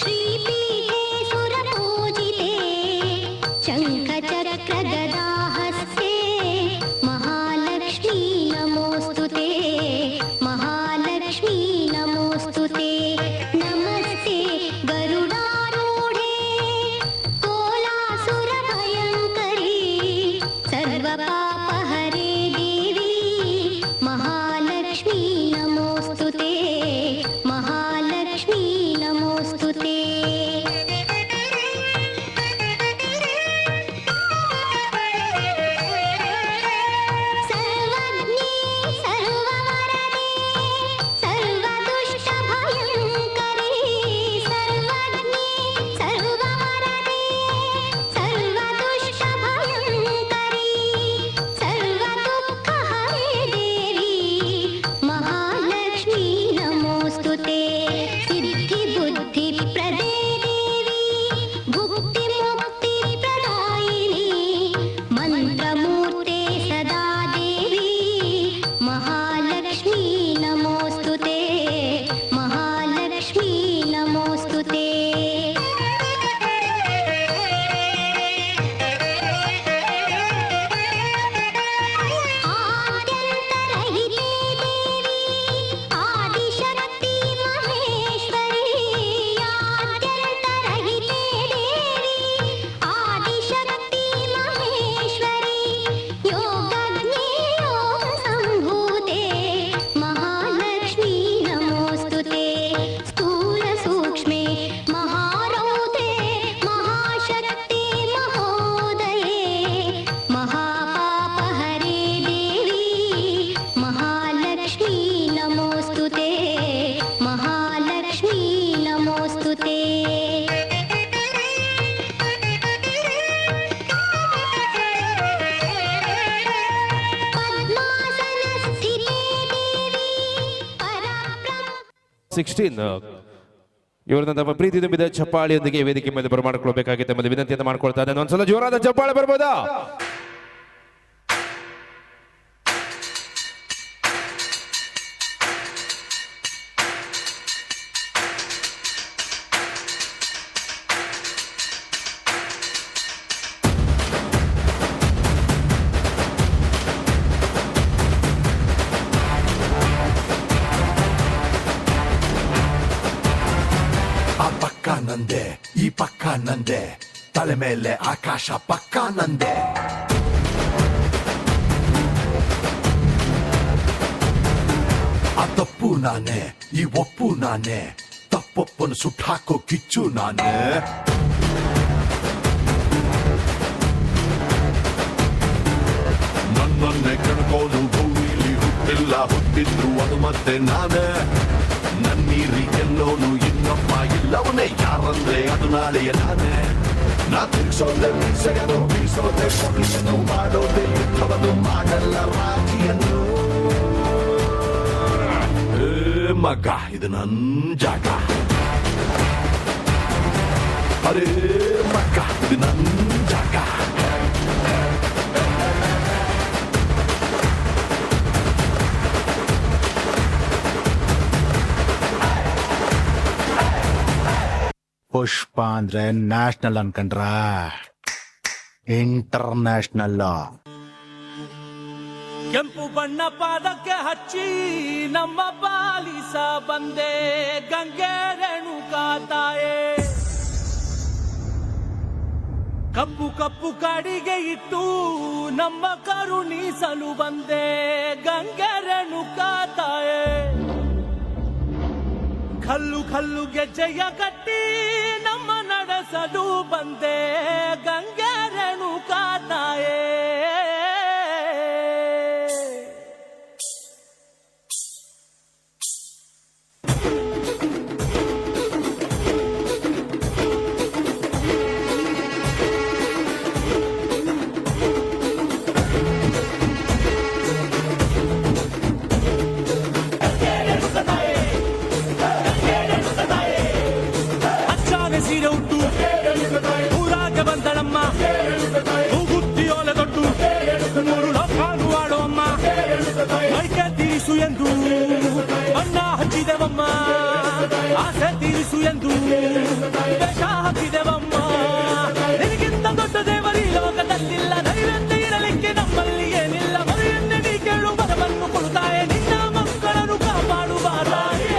ಶ್ರೀಪೀಠೇ ಸುರಪೂಜಿತೆ ಶಂಖಚಕ್ರ ಗದಾಹಸ್ತೆ ಮಹಾಲಕ್ಷ್ಮೀ ನಮೋಸ್ತುತೆ ಮಹಾಲಕ್ಷ್ಮೀ ನಮೋಸ್ತುತೆ. ನಮಸ್ತೆ ಗರುಡಾರೂಢೇ ಕೋಲಾಸುರ ಭಯಂಕರಿ ಸರ್ವಪಾಪಹರೇ ದೇವಿ ಮಹಾಲಕ್ಷ್ಮೀ ನಮೋಸ್ತುತೆ ಮಹಾಲಕ್ಷ್ಮೀ ನಮೋಸ್ತುತೆ. ಸರ್ವಜ್ಞೇ ಸರ್ವವರದೇ ಸರ್ವದುಷ್ಟ ಭಯಂಕರಿ ಸರ್ವಜ್ಞೇ ಸರ್ವವರದೇ ಸರ್ವದುಷ್ಟ ಭಯಂಕರಿ ಸರ್ವದುಃಖಹರೇ ದೇವಿ ಮಹಾಲಕ್ಷ್ಮೀ ನಮೋಸ್ತುತೆ. ಸಿದ್ಧಿ ಬುದ್ಧಿ ಪ್ರದೇ ದೇವಿ ಭುಕ್ತಿ ಮುಕ್ತಿ ಪ್ರದಾಯಿನಿ ಮಂತ್ರಮೂರ್ತೆ ಸದಾ ದೇವಿ ಮಹಾಲಕ್ಷ್ಮೀ ನಮೋಸ್ತುತೆ ಮಹಾಲಕ್ಷ್ಮೀ ನಮೋಸ್ತುತೆ. ಆದ್ಯಂತರಹಿತೆ ದೇವಿ ಆದಿಶಕ್ತಿ ಮಹೇಶ್ವರಿ ಆದ್ಯಂತರಹಿತೆ ದೇವಿ ಆದಿಶಕ್ತಿ ಮಹೇಶ್ವರಿ ಯೋಗಜ್ಞೇ ಯೋಗ ಸಂಭೂತೆ ಮಹಾಲಕ್ಷ್ಮೀ ನಮೋಸ್ತುತೆ. ಸ್ಥೂಲ ಸೂಕ್ಷ್ಮೇ ಮಹಾರೌದ್ರೇ ಮಹಾಶಕ್ತಿ ಮಹೋದಯೇ ಮಹಾಪಾಪಹರೇ ದೇವಿ ಮಹಾಲಕ್ಷ್ಮೀ ನಮೋಸ್ತುತೆ ಮಹಾಲಕ್ಷ್ಮೀ ನಮೋಸ್ತುತೆ. ಪದ್ಮಾಸನ ಸ್ಥಿತೇ ದೇವಿ ಪರಬ್ರಹ್ಮ 16 ಇವರನ್ನ ತಮ್ಮ ಪ್ರೀತಿ ತುಂಬಿದ ಚಪ್ಪಾಳಿಯೊಂದಿಗೆ ವೇದಿಕೆ ಮೇಲೆ ಬರಮಾಡಿಕೊಳ್ಬೇಕಾಗಿ ತಮ್ಮಲ್ಲಿ ವಿನಂತಿಯನ್ನು ಮಾಡ್ಕೊಳ್ತಾ ಇದ್ದೇನೆ. ಒಂದ್ಸಲ ಜೋರಾದ ಚಪ್ಪಾಳೆ ಬರ್ಬೋದಾ? ಆ ಪಕ್ಕ ನಂದೆ ಈ ಪಕ್ಕ ನಂದೆ ತಲೆ ಮೇಲೆ ಆಕಾಶ ಪಕ್ಕ ನಂದೆ. ಆ ತಪ್ಪು ನಾನೇ ಈ ಒಪ್ಪು ನಾನೇ ತಪ್ಪೊಪ್ಪನ್ನು ಸುಟ್ಟಾಕೋ ಕಿಚ್ಚು ನಾನೇ. ನನ್ನನ್ನೇ ಕೆಣಕೋನು ಭೂಮಿಲಿ ಹುಟ್ಟಿಲ್ಲ ಹುಟ್ಟಿದ್ರು ಅದು ಮತ್ತೆ ನಾನೇ. ನನ್ನೀರಿ ಎಲ್ಲೋನು ಇನ್ನೊಬ್ಬ ಇಲ್ಲವನೇ ಯಾರಂದ್ರೆ ಅದು ನಾಳೆಯ ನಾನೇ. ನಾ ತಿರ್ಸೋದೆ ಮೀಸೆಯನ್ನು ಬೀಸೋದೆ ಕೊಡಿಸಲು ಮಾಡೋದೆ ಯುದ್ಧವನ್ನು ಮಾಡಲ್ಲ ರಾಜಿಯನ್ನು. ಮಗ ಇದು ನನ್ ಜಾಗ ಅರೇ ಮಗ ಇದು ನನ್ ಜಾಗ. ಪುಷ್ಪ ಅಂದ್ರೆ ನ್ಯಾಷನಲ್ ಅನ್ಕಂಡ್ರ ಇಂಟರ್ನ್ಯಾಷನಲ್. ಕೆಂಪು ಬಣ್ಣ ಪಾದಕ್ಕೆ ಹಚ್ಚಿ ನಮ್ಮ ಪಾಲಿಸ ಬಂದೆ ಗಂಗೆ ರೇಣುಕಾ ತಾಯೇ. ಕಪ್ಪು ಕಪ್ಪು ಕಾಡಿಗೆ ಇಟ್ಟು ನಮ್ಮ ಕರುಣಿಸಲು ಬಂದೆ ಗಂಗೆ ರೇಣುಕಾ ತಾಯೇ. ಕಲ್ಲು ಕಲ್ಲು ಗೆಜ್ಜೆಯ ಕಟ್ಟಿ ನಮ್ಮ ನಡೆಸಲು ಬಂದೆ ಗಂಗೆ ರೇಣುಕಾ ತಾಯೇ. ಅಚ್ಚಾನೆ ಸೀರೆ ಉಟ್ಟು ಊರಾಗೆ ಬಂದಳಮ್ಮ, ಹೂಗುತ್ತಿಯೋಲೆ ದೊಡ್ಡು ಮೂರು ಲೋಕಾನು ಆಡುವಮ್ಮ. ಮೈಕೆ ತೀರಿಸು ಎಂದು ಬಣ್ಣ ಹಚ್ಚಿದೆವಮ್ಮ, ಆಸೆ ತೀರಿಸು ಎಂದು ವೇಷ ಹಾಕಿದೆವಮ್ಮ. ನಿನಗಿಂತ ದೊಡ್ಡ ದೇವರಿ ಲೋಕದಲ್ಲಿಲ್ಲ, ನೈವೇದ್ಯ ಇರಲಿಕ್ಕೆ ನಮ್ಮಲ್ಲಿ ಏನಿಲ್ಲ. ಮರೆಯನ್ನೇ ನೀ ಕೇಳು ವರವನ್ನು ಕೊಡುತ್ತಾಯೆ, ನಿನ್ನ ಮಕ್ಕಳನ್ನು ಕಾಪಾಡುವ ತಾಯೇ.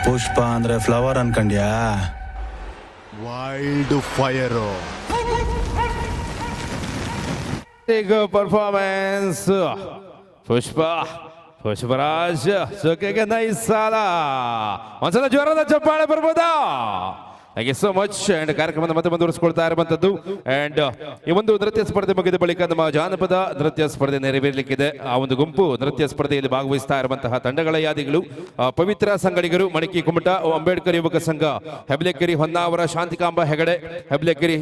ಪುಷ್ಪ ಅಂದ್ರೆ ಫ್ಲವರ್ ಅನ್ಕಂಡ್ಯಾ? Wild fire. ಈಗ ಪರ್ಫಾರ್ಮೆನ್ಸ್ ಪುಷ್ಪರಾಜ್ ಸೊಕೆಗೆ ನೈಸ್ ಸಾಲ. ಒಂದ್ಸಲ ಜ್ವರದ ಚಪ್ಪಾಳೆ ಬರ್ಬೋದಾ? Thank you so much. And ಕಾರ್ಯಕ್ರಮದ ಮತ್ತೆ ಮುಂದುವರಿಸಿಕೊಳ್ತಾ ಇರುವಂತದ್ದು. ಅಂಡ್ ಈ ಒಂದು ನೃತ್ಯ ಸ್ಪರ್ಧೆ ಮುಗಿದ ಬಳಿಕ ನಮ್ಮ ಜಾನಪದ ನೃತ್ಯ ಸ್ಪರ್ಧೆ ನೆರವೇರಲಿಕ್ಕಿದೆ. ಆ ಒಂದು ಗುಂಪು ನೃತ್ಯ ಸ್ಪರ್ಧೆಯಲ್ಲಿ ಭಾಗವಹಿಸ್ತಾ ಇರುವಂತಹ ತಂಡಗಳ ಯಾದಿಗಳು: ಪವಿತ್ರ ಸಂಗಡಿಗರು, ಮಣಿಕಿ ಕುಮಟ, ಅಂಬೇಡ್ಕರ್ ಯುವಕ ಸಂಘ, ಹೆಬ್ಲೆಕೆರೆ ಹೊನ್ನಾವರ, ಶಾಂತಿಕಾಂಬ ಹೆಗಡೆ, ಹೆಬ್ಲೆಕೆರೆ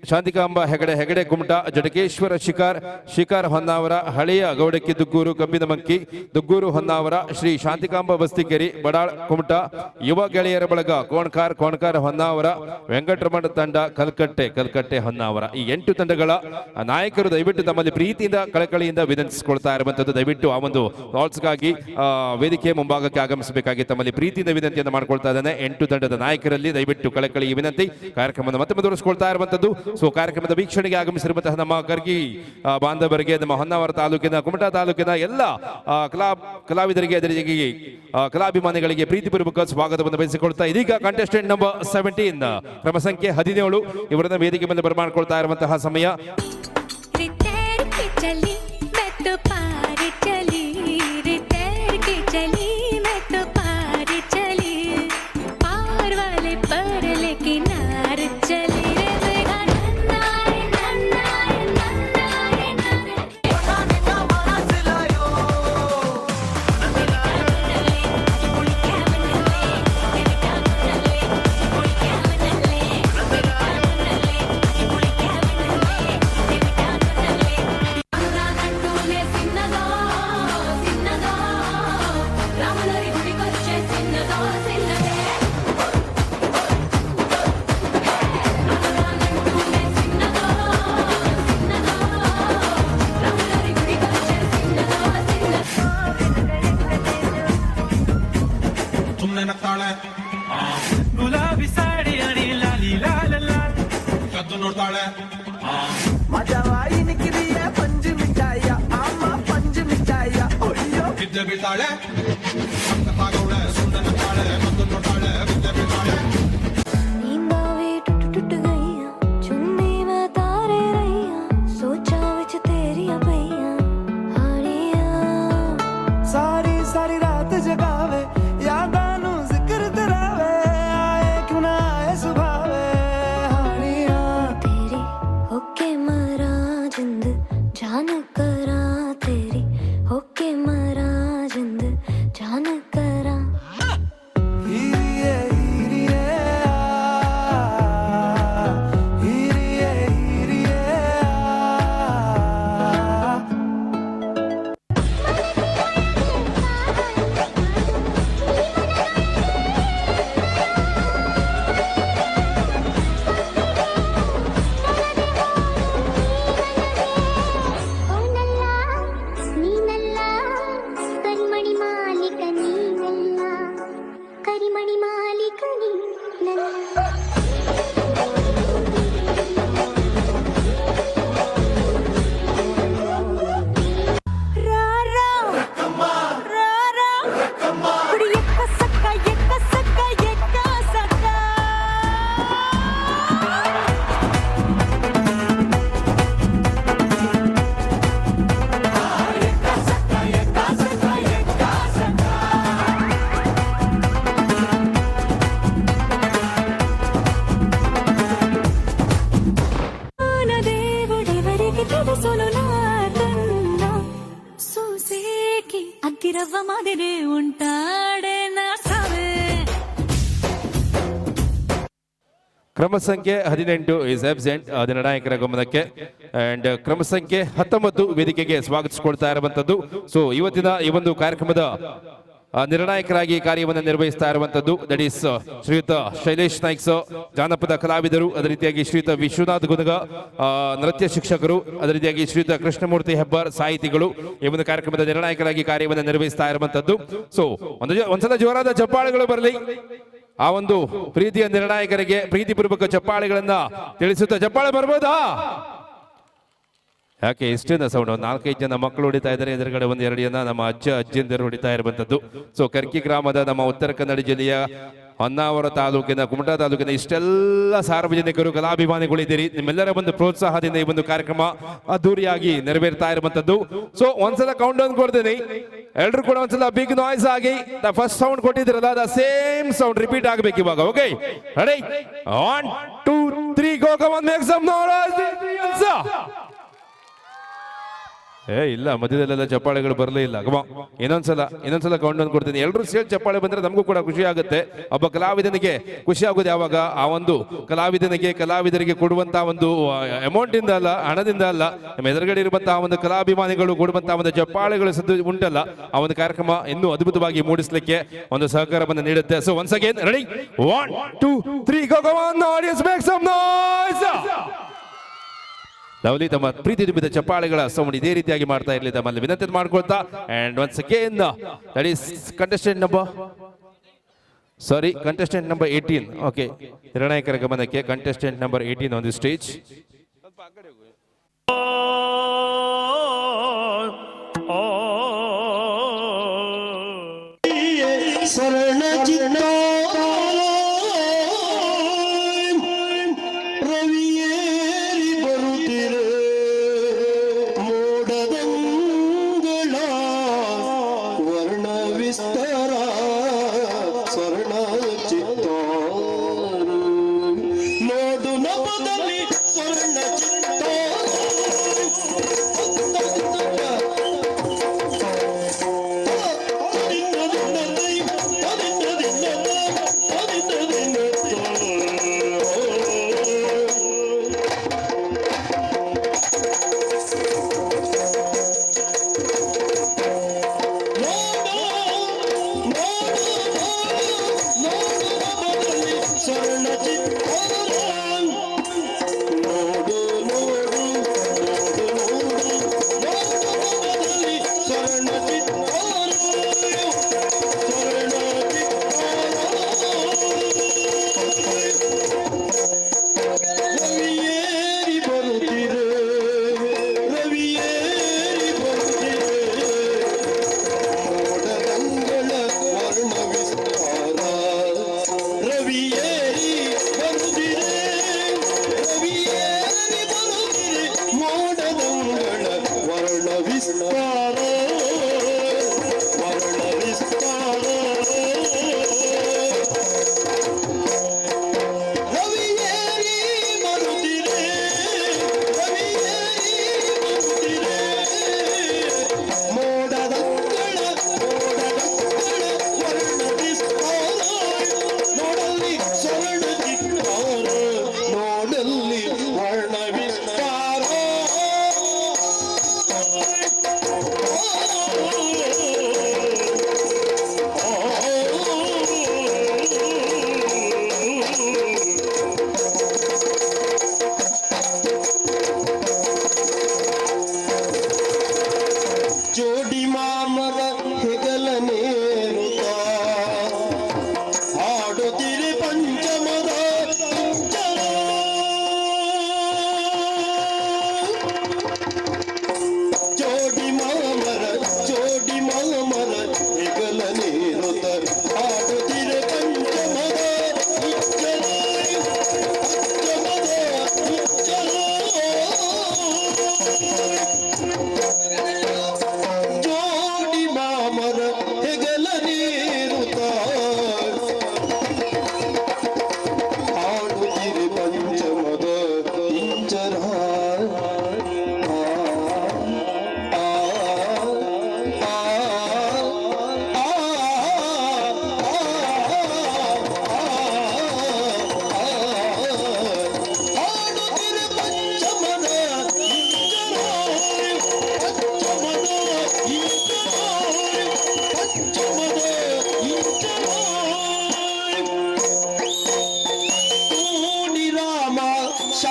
ಶಾಂತಿಕಾಂಬ ಹೆಗಡೆ ಕುಮಟ, ಜಡಕೇಶ್ವರ ಶಿಕಾರ್ ಹೊನ್ನಾವರ, ಹಳೆಯ ಗೌಡಕ್ಕಿ ದುಗ್ಗೂರು, ಕಬ್ಬಿನಮಂಕಿ ದುಗ್ಗೂರು ಹೊನ್ನಾವರ, ಶ್ರೀ ಶಾಂತಿಕಾಂಬ ಬಸ್ತಿಕೆರೆ ಬಡಾಳ್ ಕುಮಟ, ಯುವ ಗೆಳೆಯರ ಬಳಗ ಕೋಣ್ಕಾರ್ ಹೊನ್ನಾವರ, ವೆಂಕಟರಮಣ ತಂಡ ಕಲ್ಕಟ್ಟೆ ಹೊನ್ನಾವರ. ಈ 8 ತಂಡಗಳ ನಾಯಕರು ದಯವಿಟ್ಟು ತಮ್ಮಲ್ಲಿ ಪ್ರೀತಿಯಿಂದ ಕಳಕಳಿಯಿಂದ ವಿನಂತಿಸಿಕೊಳ್ತಾ ಇರುವಂತದ್ದು, ದಯವಿಟ್ಟು ಆ ಒಂದು ರಾಲ್ಸ್ಗಾಗಿ ವೇದಿಕೆ ಮುಂಭಾಗಕ್ಕೆ ಆಗಮಿಸಬೇಕಾಗಿ ತಮ್ಮಲ್ಲಿ ಪ್ರೀತಿಯಿಂದ ವಿನಂತಿಯನ್ನು ಮಾಡ್ಕೊಳ್ತಾ ಇದ್ದಾನೆ. 8 ತಂಡದ ನಾಯಕರಲ್ಲಿ ದಯವಿಟ್ಟು ಕಳಕಳಿ ವಿನಂತಿ. ಕಾರ್ಯಕ್ರಮದ ಮತ್ತೆ ಮುಂದುವರಿಸಿಕೊಳ್ತಾ ಇರುವಂತದ್ದು. ಸೊ ಕಾರ್ಯಕ್ರಮದ ವೀಕ್ಷಣೆಗೆ ಆಗಮಿಸಿರುವಂತಹ ನಮ್ಮ ಗರ್ಗಿ ಬಾಂಧವರಿಗೆ, ನಮ್ಮ ಹೊನ್ನಾವರ ತಾಲೂಕಿನ, ಕುಮಟಾ ತಾಲೂಕಿನ ಎಲ್ಲ ಕಲಾವಿದರಿಗೆ, ಅದರ ಜೊತೆಗೆ ಕಲಾಭಿಮಾನಿಗಳಿಗೆ ಪ್ರೀತಿಪೂರ್ವಕ ಸ್ವಾಗತವನ್ನು ಬಯಸಿಕೊಳ್ತಾ, ಇದೀಗ ಕಂಟೆಸ್ಟೆಂಟ್ ನಂಬರ್ 17 ಕ್ರಮ ಸಂಖ್ಯೆ 17 ಇವರನ್ನ ವೇದಿಕೆ ಮೇಲೆ ಬರಮಾಡ್ಕೊಳ್ತಾ ಇರುವಂತಹ ಸಮಯ. ಗುಲಾಬಿ ಸಾಡಿ ಅಣಿ ಲಾಲಿ ಲಾಲ ಲಾಲ್ ಕದ್ದು ನೋಡ್ತಾಳೆ. ಮಜವಾಯಿನ ಕಿರಿಯ ಪಂಜು ಮಿಠಾಯ, ಅಮ್ಮ ಪಂಜು ಮಿಠಾಯ, ಅಯ್ಯೋ ಬಿದ್ದೆ ಬೀಳ್ತಾಳೆ. ಸುಂದರ ತಾಳೆ, ಕದ್ದು ನೋಡ್ತಾಳೆ, ಬಿದ್ದೆ ಬೀಳ್ತಾಳೆ. सारी रात जगावे, यादा नु जिक्र तेरावे, आए क्यों ना आए सुभावे हानिया तेरी होके मरा जिंद जान करा तेरी होके मरा சவ மாதிரி உண்டாடே நான் சாவே ಕ್ರಮ ಸಂಖ್ಯೆ 18 ಇಸ್ ಅಬ್ಸೆಂಟ್ ನಿರ್ಣಾಯಕರ ಗಮನಕ್ಕೆ ಅಂಡ್ ಕ್ರಮ ಸಂಖ್ಯೆ 19 ವೇದಿಕೆಗೆ ಸ್ವಾಗತಿಸಿಕೊಳ್ತಾ ಇರುವಂತದ್ದು. ಸೊ ಇವತ್ತಿನ ಈ ಒಂದು ಕಾರ್ಯಕ್ರಮದ ನಿರ್ಣಾಯಕರಾಗಿ ಕಾರ್ಯವನ್ನು ನಿರ್ವಹಿಸ್ತಾ ಇರುವಂತದ್ದು ದಟ್ ಈಸ್ ಶ್ರೀಯುತ ಶೈಲೇಶ್ ನಾಯ್ಕ್ ಸರ್, ಜಾನಪದ ಕಲಾವಿದರು, ಅದೇ ರೀತಿಯಾಗಿ ಶ್ರೀಯುತ ವಿಶ್ವನಾಥ್ ಗುನಗ ನೃತ್ಯ ಶಿಕ್ಷಕರು, ಅದೇ ರೀತಿಯಾಗಿ ಶ್ರೀಯುತ ಕೃಷ್ಣಮೂರ್ತಿ ಹೆಬ್ಬಾರ್ ಸಾಹಿತಿಗಳು ಈ ಒಂದು ಕಾರ್ಯಕ್ರಮದ ನಿರ್ಣಾಯಕರಾಗಿ ಕಾರ್ಯವನ್ನು ನಿರ್ವಹಿಸ್ತಾ ಇರುವಂತದ್ದು. ಸೊ ಒಂದ್ಸಲ ಜೋರಾದ ಚಪ್ಪಾಳೆಗಳು ಬರಲಿ ಆ ಒಂದು ಪ್ರೀತಿಯ ನಿರ್ಣಾಯಕರಿಗೆ, ಪ್ರೀತಿಪೂರ್ವಕ ಚಪ್ಪಾಳೆಗಳನ್ನ ತಿಳಿಸುತ್ತಾ. ಚಪ್ಪಾಳೆ ಬರ್ಬೋದಾ? ಯಾಕೆ ಇಷ್ಟೇನ ಸೌಂಡ್? 4-5 ಜನ ಮಕ್ಕಳು ಹೊಡಿತಾ ಇದ್ದಾರೆ, ಎದುರುಗಡೆ 1-2 ಜನ ನಮ್ಮ ಅಜ್ಜಿಯಂದಿರು ಹೊಡಿತಾ ಇರುವಂತದ್ದು. ಸೊ ಕರ್ಕಿ ಗ್ರಾಮದ ನಮ್ಮ ಉತ್ತರ ಕನ್ನಡ ಜಿಲ್ಲೆಯ ಹೊನ್ನಾವರ ತಾಲೂಕಿನ ಕುಮಟಾ ತಾಲೂಕಿನ ಇಷ್ಟೆಲ್ಲ ಸಾರ್ವಜನಿಕರು, ಕಲಾಭಿಮಾನಿಗಳಿದ್ದೀರಿ. ನಿಮ್ಮೆಲ್ಲರ ಒಂದು ಪ್ರೋತ್ಸಾಹದಿಂದ ಈ ಒಂದು ಕಾರ್ಯಕ್ರಮ ಅದ್ದೂರಿಯಾಗಿ ನೆರವೇರ್ತಾ ಇರುವಂತದ್ದು. ಸೊ ಒಂದ್ಸಲ ಕೌಂಟ್ ಡೌನ್ ಕೊಡ್ತೀನಿ, ಎಲ್ರು ಕೂಡ ಒಂದ್ಸಲ ಬಿಗ್ ನಾಯ್ಸ್ ಆಗಿ ಫಸ್ಟ್ ಸೌಂಡ್ ಕೊಟ್ಟಿದ್ರಲ್ಲ, ದ ಸೇಮ್ ಸೌಂಡ್ ರಿಪೀಟ್ ಆಗ್ಬೇಕು ಇವಾಗ. Okay ready? 1 2 3 go. Come on, make some noise. ಇಲ್ಲ, ಮಧ್ಯದಲ್ಲೆಲ್ಲ ಚಪ್ಪಾಳೆಗಳು ಬರಲೇ ಇಲ್ಲ. ಇನ್ನೊಂದ್ಸಲ ಕೌಂಟ್ ಡೌನ್ ಕೊಡ್ತೀನಿ. ಎಲ್ಲರೂ ಸೇರಿ ಚಪ್ಪಾಳೆ ಬಂದ್ರೆ ನಮಗೂ ಕೂಡ ಖುಷಿ ಆಗುತ್ತೆ. ಒಬ್ಬ ಕಲಾವಿದನಿಗೆ ಖುಷಿ ಆಗೋದು ಯಾವಾಗ? ಆ ಒಂದು ಕಲಾವಿದರಿಗೆ ಕೊಡುವಂತಹ ಒಂದು ಅಮೌಂಟ್ ಇಂದ ಅಲ್ಲ, ಹಣದಿಂದ ಅಲ್ಲ, ನಮ್ಮ ಎದುರುಗಡೆ ಇರುವಂತಹ ಒಂದು ಕಲಾಭಿಮಾನಿಗಳು ಕೊಡುವಂತಹ ಒಂದು ಚಪ್ಪಾಳೆಗಳು ಉಂಟಲ್ಲ, ಆ ಒಂದು ಕಾರ್ಯಕ್ರಮ ಇನ್ನೂ ಅದ್ಭುತವಾಗಿ ಮೂಡಿಸಲಿಕ್ಕೆ ಒಂದು ಸಹಕಾರವನ್ನು ನೀಡುತ್ತೆ. So once again ready? 1 2 3 go. Come on audience, make some noise. Lovely, ತಮ್ಮ ಪ್ರೀತಿ ತುಂಬಿದ ಚಪ್ಪಾಳೆಗಳ ಸೌಂಡ್ ಇದೇ ರೀತಿಯಾಗಿ ಮಾಡ್ತಾ ಇರಲಿ ತಮ್ಮಲ್ಲಿ ವಿನಂತಿ ಮಾಡ್ಕೊಳ್ತಾ. And once again that is contestant number 18. Okay, ನಿರ್ಣಾಯಕರ ಗಮನಕ್ಕೆ contestant number 18 on the stage. ಶರಣ ಚಿತ್ತ ರವಿಯೇರಿ ಬರುತ್ತಿರೆ ಮೋಡದಂಗಳ ವರ್ಣ ವಿಸ್ತಾರ ಸ್ವರ್ಣ ಚಿತ್ತ ನೋಡು ನಭದಲ್ಲಿ ಸ್ವರ್ಣ ಚಿತ್ತ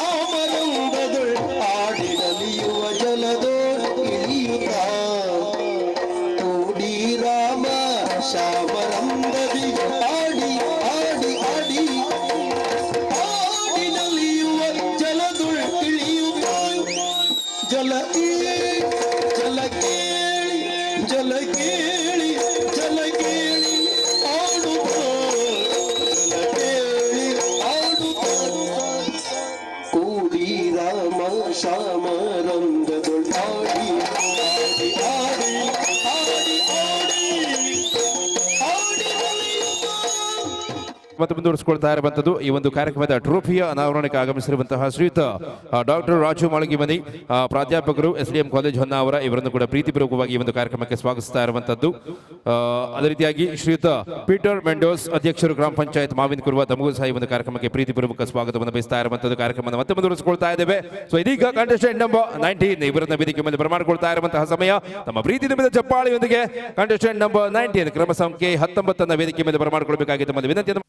ಶಾಮರಂಗದೊಳ್ ಆಡಿನಲಿಯುವ ಜಲದೋಳ್ ಇಳಿಯುತ್ತ ಕೂಡಿ ರಾಮ ಶಾಮರಂಗದಿ ಆಡಿ ಆಡಿ ಆಡಿ ಆಡಿನಲಿಯುವ ಜಲದೊಳ್ ಇಳಿಯುತ್ತ ಜಲ ಜಲ ಕೇಳಿ ಜಲ ಕೇಳಿ ಜಲ ಕೇಳಿ ಆಡುತ್ತ ಜಲ ಕೇಳಿ ಆಡುತ್ತ ಕೂಡಿ ರಾಮ ಶಾಮರಂಗದೊಳಾಡಿ ಆಡಿ ಆಡಿ ಆಡಿ ಆಡಿ ನಲಿಯುತ್ತ ಮತ್ತು ಮುಂದುವರಿಸಿಕೊಳ್ತಾ ಇರುವಂತದ್ದು ಈ ಒಂದು ಕಾರ್ಯಕ್ರಮದ ಟ್ರೋಫಿಯ ಅನಾವರಣಕ್ಕೆ ಆಗಮಿಸಿರುವಂತಹ ಶ್ರೀಯುತ ಡಾಕ್ಟರ್ ರಾಜು ಮಾಳಗಿಮನಿ ಪ್ರಾಧ್ಯಾಪಕರು SDM ಕಾಲೇಜ್ ಹೊನ್ನಾವರ ಇವರನ್ನು ಕೂಡ ಪ್ರೀತಿಪೂರ್ವಕವಾಗಿ ಈ ಒಂದು ಕಾರ್ಯಕ್ರಮಕ್ಕೆ ಸ್ವಾಗತಿಸ್ತಾ ಇರುವಂತದ್ದು. ಅದೇ ರೀತಿಯಾಗಿ ಶ್ರೀಯುತ ಪೀಟರ್ ಮೆಂಡೋಸ್ ಅಧ್ಯಕ್ಷರು ಗ್ರಾಮ ಪಂಚಾಯತ್ ಮಾವಿನ ಕುರುವ ತಮಗೂ ಸಹ ಈ ಒಂದು ಕಾರ್ಯಕ್ರಮಕ್ಕೆ ಪ್ರೀತಿಪೂರ್ವಕ ಸ್ವಾಗತವನ್ನು ಬಯಸ್ತಾ ಇರುವಂತದ್ದು. ಕಾರ್ಯಕ್ರಮವನ್ನು ಮತ್ತೆ ಮುಂದುವರಿಸಿಕೊಳ್ತಾ ಇದ್ದೇವೆ. ಸೊ ಇದೀಗ ಕಂಟೆಸ್ಟೆಂಟ್ ನಂಬರ್ 19 ಇವರನ್ನ ವೇದಿಕೆ ಮೇಲೆ ಬರಮಾಡಿಕೊಳ್ತಾ ಇರುವಂತಹ ಸಮಯ. ನಮ್ಮ ಪ್ರೀತಿ ನಿಮಿದ ಚಪ್ಪಾಳೆಯೊಂದಿಗೆ ಕಂಟೆಸ್ಟೆಂಟ್ ನಂಬರ್ 19 ಕ್ರಮ ಸಂಖ್ಯೆ 19 ವೇದಿಕೆ ಮೇಲೆ ಬರಮಾಡಿಕೊಳ್ಬೇಕಾಗಿ ತಮ್ಮಲ್ಲಿ ವಿನಂತಿಯನ್ನು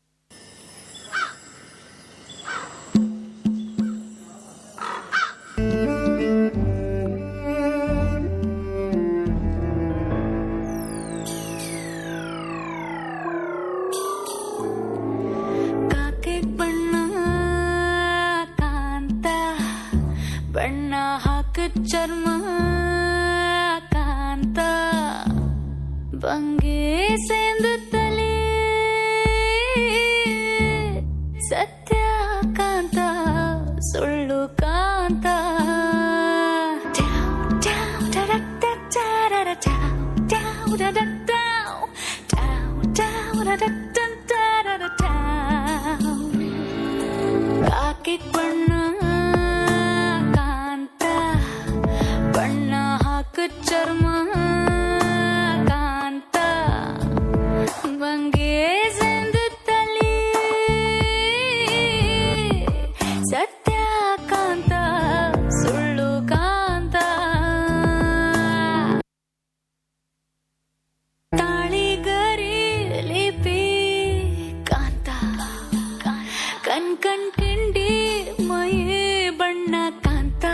ಬಣ್ಣ ಹಾಕ ಚರ್ಮ ಕಾಂತ ಬಂಗೆ ಸೇಂದು ತಲೆ ಸತ್ಯ ಕಾಂತ ಸುಳ್ಳು ಕಾಂತ ಕಾಕಿ ಬಣ್ಣ ಬಣ್ಣ ಹಾಕ ಚರ್ಮ ಕಾಂತ ಬಂಗೆ ಸಂದು ತಲೆ ಸತ್ಯ ಕಾಂತ ಸುಳ್ಳು ಕಾಂತ ತಾಳಿಗರಿ ಲಿಪಿ ಕಾಂತ ಕಣ್ ಕಣ್ ಕಿಂಡಿ ಮೈ ಬಣ್ಣ ಕಾಂತ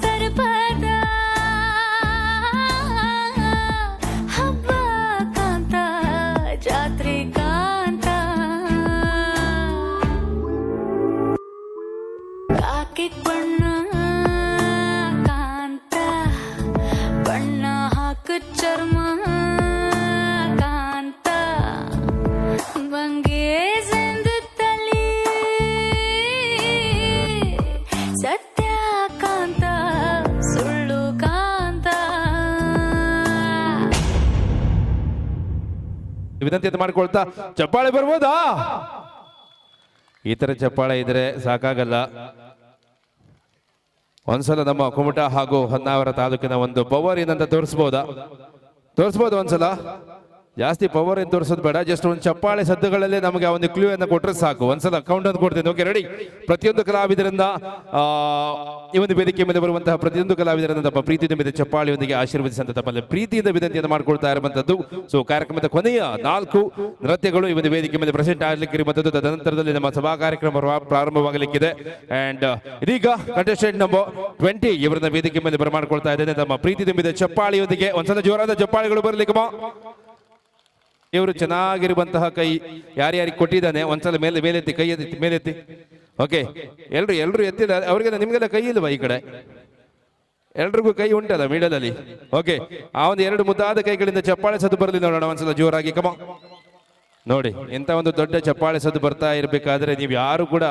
ಸರ್ಪದ ಹಬ್ಬ ಕಾಂತ ಜಾತ್ರೆ ಕಾಂತ ಕಾಕಿ ಬಣ್ಣ ಕಾಂತ ಬಣ್ಣ ಹಾಕ ಚರ್ಮ ಕಾಂತ ಬಂಗೆ ಸಂದು ತಲೆ ಸತ್ಯ ಕಾಂತ ಸುಳ್ಳು ಕಾಂತ ವಿನಂತಿಯನ್ನು ಮಾಡಿಕೊಳ್ತಾ ಚಪ್ಪಾಳೆ ಬರ್ಬೋದಾ? ಈ ತರ ಚಪ್ಪಾಳೆ ಇದ್ರೆ ಸಾಕಾಗಲ್ಲ. ಒಂದ್ಸಲ ನಮ್ಮ ಕುಮಟಾ ಹಾಗೂ ಹೊನ್ನಾವರ ತಾಲೂಕಿನ ಒಂದು ಪವರ್ ಏನಂತ ತೋರಿಸ್ಬೋದಾ? ತೋರಿಸ್ಬೋದು ಒಂದ್ಸಲ. ಜಾಸ್ತಿ ಪವರ್ ಏನು ತೋರಿಸೋದು ಬೇಡ, ಜಸ್ಟ್ ಒಂದು ಚಪ್ಪಾಳೆ ಸದ್ದುಗಳಲ್ಲೇ ನಮಗೆ ಒಂದು ಕ್ಲೂ ಅನ್ನು ಕೊಟ್ಟರೆ ಸಾಕು. ಒಂದ್ಸಲ ಕೌಂಟ್ ಅಂತ ಕೊಡ್ತೀನಿ. Okay, ready? ಪ್ರತಿಯೊಂದು ಕಲಾವಿದರಿಂದ ಈ ಒಂದು ವೇದಿಕೆ ಮೇಲೆ ಬರುವಂತಹ ಪ್ರತಿಯೊಂದು ಕಲಾವಿದರಿಂದ ತಮ್ಮ ಪ್ರೀತಿಯಿಂದ ಮೇಲೆ ಚಪ್ಪಾಳೆಯೊಂದಿಗೆ ಆಶೀರ್ವದಿಸಂತ ತಮ್ಮಲ್ಲಿ ಪ್ರೀತಿಯಿಂದ ವಿನಂತಿಯನ್ನು ಮಾಡಿಕೊಳ್ತಾ ಇರುವಂತದ್ದು. ಸೊ ಕಾರ್ಯಕ್ರಮದ ಕೊನೆಯ 4 ನೃತ್ಯಗಳು ಈ ಒಂದು ವೇದಿಕೆ ಮೇಲೆ ಪ್ರೆಸೆಂಟ್ ಆಗಲಿಕ್ಕೆ ಇರುವಂತದ್ದು. ತದನಂತರದಲ್ಲಿ ನಮ್ಮ ಸಭಾ ಕಾರ್ಯಕ್ರಮ ಪ್ರಾರಂಭವಾಗಲಿಕ್ಕಿದೆ. ಅಂಡ್ ಇದೀಗ ಕಂಟೆಸ್ಟೆಂಟ್ ನಂಬರ್ 20 ಇವರನ್ನ ವೇದಿಕೆ ಮೇಲೆ ಬರಮಾಡಿಕೊಳ್ತಾ ಇದ್ದೇನೆ ತಮ್ಮ ಪ್ರೀತಿ ತುಂಬಿದ ಚಪ್ಪಾಳೆಯೊಂದಿಗೆ. ಒಂದ್ಸಲ ಜೋರಾದ ಚಪ್ಪಾಳೆಗಳು ಬರಲಿಕ್ಕೆ ಇವರು ಚೆನ್ನಾಗಿರುವಂತಹ ಕೈ ಯಾರ್ಯಾರಿಗೆ ಕೊಟ್ಟಿದ್ದಾನೆ ಒಂದ್ಸಲ ಮೇಲೆತ್ತಿ, ಕೈ ಎತ್ತಿ, ಮೇಲೆತ್ತಿ. ಓಕೆ, ಎಲ್ರು ಎತ್ತಿಲ್ಲ. ಅವ್ರಿಗೆಲ್ಲ ನಿಮ್ಗೆಲ್ಲ ಕೈ ಇಲ್ವಾ? ಈ ಕಡೆ ಎಲ್ರಿಗೂ ಕೈ ಉಂಟಲ್ಲ ಮಿಡಲ್ ಅಲ್ಲಿ. ಓಕೆ, ಆ ಒಂದು 2 ಮುದ್ದಾದ ಕೈಗಳಿಂದ ಚಪ್ಪಾಳೆ ಸದ್ದು ಬರಲಿ ನೋಡೋಣ ಒಂದ್ಸಲ ಜೋರಾಗಿ. ಕಮ ನೋಡಿ, ಇಂಥ ಒಂದು ದೊಡ್ಡ ಚಪ್ಪಾಳೆ ಸದ್ದು ಬರ್ತಾ ಇರಬೇಕಾದ್ರೆ ನೀವು ಯಾರು ಕೂಡ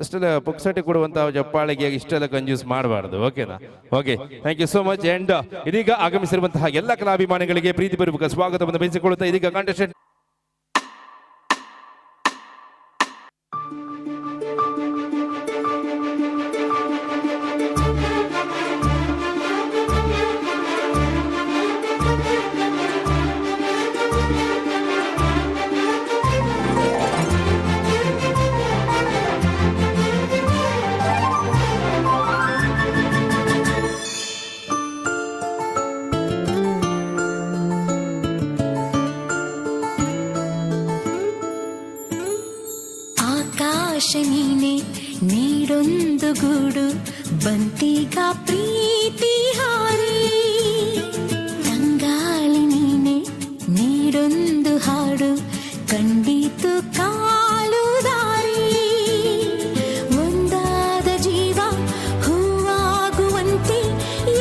ಅಷ್ಟೆಲ್ಲ ಪುಕ್ಸಟೆ ಕೊಡುವಂತಹ ಚಪ್ಪಾಳೆಗೆ ಇಷ್ಟೆಲ್ಲ ಕಂಜೂಸ್ ಮಾಡಬಾರ್ದು. ಓಕೆನಾ? Okay, thank you so much. And ಇದೀಗ ಆಗಮಿಸಿರುವಂತಹ ಎಲ್ಲ ಕಲಾಭಿಮಾನಿಗಳಿಗೆ ಪ್ರೀತಿಪೂರ್ವಕ ಸ್ವಾಗತವನ್ನು ಬಯಸಿಕೊಳ್ಳುತ್ತಾ ಇದೀಗ ಕಂಟೆಸ್ಟೆಂಟ್ ನೀನೆ ನೀಡೊಂದು ಗೂಡು ಬಂತೀಗ ಪ್ರೀತಿ ಹಾರಿ ತಂಗಾಳಿ ನೀನೆ ನೀಡೊಂದು ಹಾಡು ಕಂಡಿತು ಕಾಲು ದಾರಿ ಒಂದಾದ ಜೀವ ಹೂವಾಗುವಂತೆ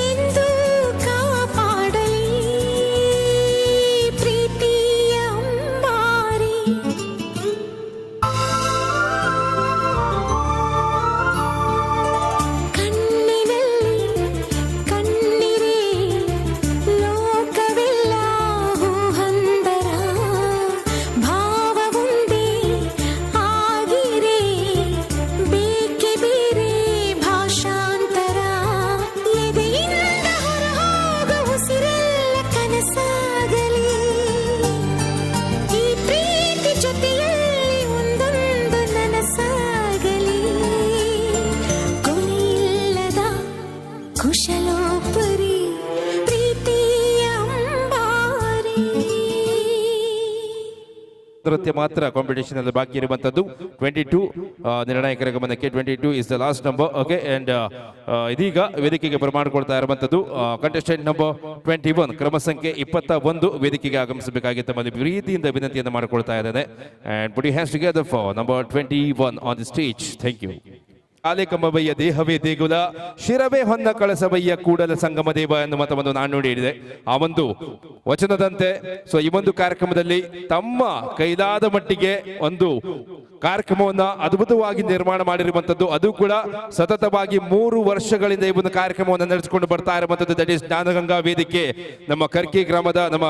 ಎಂದು ಕಾಪಾಡಲಿ ಪ್ರೀತಿಯ ಅಂಬಾರಿ ಕಣ್ಣಿನಲ್ಲಿ ಕಣ್ಣಿರೇ ಲೋಕವೆಲ್ಲ ಹೂಹಂದರ ಭಾವವುಂದೇ ಆಗಿರೇ ಬೇಕೆ ಬೇರೆ ಭಾಷಾಂತರ ಎದೆಯಿಂದ ಹೊರಹೋಗ ಉಸಿರೆಲ್ಲ ಕನಸಾಗಲಿ ಈ ಪ್ರೀತಿ ಜೊತೆಯಲ್ಲಿ ಒಂದೊಂದು ನನಸಾಗಲಿ ಕೊನೆಯಿಲ್ಲದ ಕುಶಲೋಪರಿ ಪ್ರೀತಿಯ ಅಂಬಾರಿ ನೃತ್ಯ ಮಾತ್ರ ಕಾಂಪಿಟೇಷನ್ ಅಲ್ಲಿ ಬಾಕಿ ಇರುವಂತದ್ದು 22 ನಿರ್ಣಾಯಕರ ಗಮನಕ್ಕೆ 22 is the last number. Okay, and ಇದೀಗ ವೇದಿಕೆಗೆ ಬರಮಾಡಿಕೊಳ್ತಾ ಇರುವಂತದ್ದು ಕಂಟೆಸ್ಟೆಂಟ್ ನಂಬರ್ 21 ಕ್ರಮ ಸಂಖ್ಯೆ 21 ವೇದಿಕೆಗೆ ಆಗಮಿಸಬೇಕಾಗಿ ತಮ್ಮಲ್ಲಿ ಪ್ರೀತಿಯಿಂದ ವಿನಂತಿಯನ್ನು ಮಾಡಿಕೊಳ್ತಾ ಇದ್ದೇನೆ. And put your hands together for number 21 on the stage. Thank you. ಕಾಲೆ ಕಂಬಬಯ್ಯ ದೇಹವೇ ದೇಗುಲ ಶಿರವೇ ಹೊನ್ನ ಕಳಸಬಯ್ಯ ಕೂಡಲ ಸಂಗಮ ದೇವ ಎನ್ನುವಂತ ಒಂದು ನಾಣ್ಣುಡಿ ಇದೆ. ಆ ಒಂದು ವಚನದಂತೆ ಸೊ ಈ ಒಂದು ಕಾರ್ಯಕ್ರಮದಲ್ಲಿ ತಮ್ಮ ಕೈಲಾದ ಮಟ್ಟಿಗೆ ಒಂದು ಕಾರ್ಯಕ್ರಮವನ್ನ ಅದ್ಭುತವಾಗಿ ನಿರ್ಮಾಣ ಮಾಡಿರುವಂತದ್ದು, ಅದು ಕೂಡ ಸತತವಾಗಿ 3 ವರ್ಷಗಳಿಂದ ಈ ಒಂದು ಕಾರ್ಯಕ್ರಮವನ್ನು ನಡೆಸಿಕೊಂಡು ಬರ್ತಾ ಇರುವಂತದ್ದು. ದಟ್ ಈಸ್ ಜ್ಞಾನಗಂಗಾ ವೇದಿಕೆ ನಮ್ಮ ಕರ್ಕಿ ಗ್ರಾಮದ ನಮ್ಮ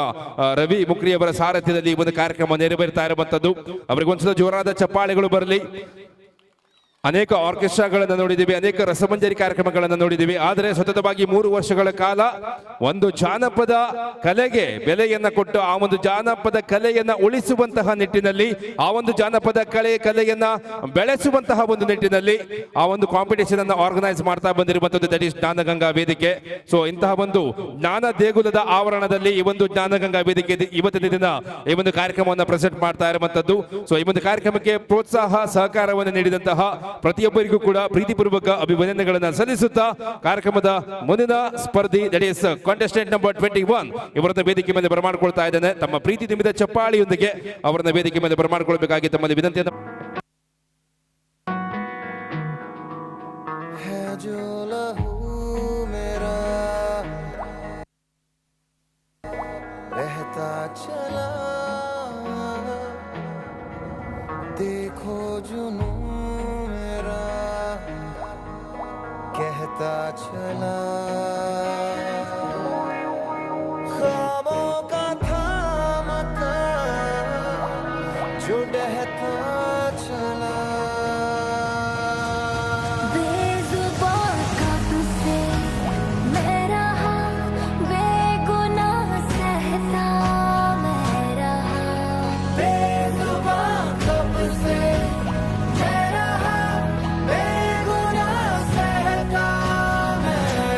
ರವಿ ಮುಕ್ರಿ ಅವರ ಸಾರಥ್ಯದಲ್ಲಿ ಈ ಒಂದು ಕಾರ್ಯಕ್ರಮ ನೆರವೇರ್ತಾ ಇರುವಂತದ್ದು. ಅವರಿಗೊಂದ್ಸಲ ಜೋರಾದ ಚಪ್ಪಾಳೆಗಳು ಬರಲಿ. ಅನೇಕ ಆರ್ಕೆಸ್ಟ್ರಾಗಳನ್ನು ನೋಡಿದ್ದೀವಿ, ಅನೇಕ ರಸಮಂಜರಿ ಕಾರ್ಯಕ್ರಮಗಳನ್ನು ನೋಡಿದ್ದೀವಿ. ಆದರೆ ಸತತವಾಗಿ 3 ವರ್ಷಗಳ ಕಾಲ ಒಂದು ಜಾನಪದ ಕಲೆಗೆ ಬೆಲೆಯನ್ನ ಕೊಟ್ಟು ಆ ಒಂದು ಜಾನಪದ ಕಲೆಯನ್ನ ಉಳಿಸುವಂತಹ ನಿಟ್ಟಿನಲ್ಲಿ, ಆ ಒಂದು ಜಾನಪದ ಕಲೆಯನ್ನ ಬೆಳೆಸುವಂತಹ ಒಂದು ನಿಟ್ಟಿನಲ್ಲಿ ಆ ಒಂದು ಕಾಂಪಿಟೇಷನ್ ಅನ್ನು ಆರ್ಗನೈಸ್ ಮಾಡ್ತಾ ಬಂದಿರುವಂತದ್ದು ದಟ್ ಈಸ್ ಜ್ಞಾನಗಂಗಾ ವೇದಿಕೆ. ಸೊ ಇಂತಹ ಒಂದು ಜ್ಞಾನ ದೇಗುಲದ ಆವರಣದಲ್ಲಿ ಈ ಒಂದು ಜ್ಞಾನಗಂಗಾ ವೇದಿಕೆ ಇವತ್ತಿನ ದಿನ ಈ ಒಂದು ಕಾರ್ಯಕ್ರಮವನ್ನು ಪ್ರೆಸೆಂಟ್ ಮಾಡ್ತಾ ಇರುವಂತದ್ದು. ಸೊ ಈ ಒಂದು ಕಾರ್ಯಕ್ರಮಕ್ಕೆ ಪ್ರೋತ್ಸಾಹ ಸಹಕಾರವನ್ನು ನೀಡಿದಂತಹ ಪ್ರತಿಯೊಬ್ಬರಿಗೂ ಕೂಡ ಪ್ರೀತಿಪೂರ್ವಕ ಅಭಿನಂದನೆಗಳನ್ನು ಸಲ್ಲಿಸುತ್ತಾ ಕಾರ್ಯಕ್ರಮದ ಮುಂದಿನ ಸ್ಪರ್ಧಿ ದಟ್ ಈಸ್ ಕಾಂಟೆಸ್ಟೆಂಟ್ ನಂಬರ್ 21 ಇವರನ್ನ ವೇದಿಕೆ ಮೇಲೆ ಬರಮಾಡಿಕೊಳ್ತಾ ಇದ್ದೇನೆ. ತಮ್ಮ ಪ್ರೀತಿ ತುಂಬಿದ ಚಪ್ಪಾಳಿಯೊಂದಿಗೆ ಅವರನ್ನ ವೇದಿಕೆ ಮೇಲೆ ಬರಮಾಡಿಕೊಳ್ಬೇಕಾಗಿ ತಮ್ಮಲ್ಲಿ ವಿನಂತಿಯನ್ನು. देखो जुनू मेरा कहता चला ख्वाबों का थामता जो बहता चला बेजुबान कब से मैं रहा बेगुनाह सहता मैं रहा बेजुबान कब से मैं रहा बेगुनाह सहता मैं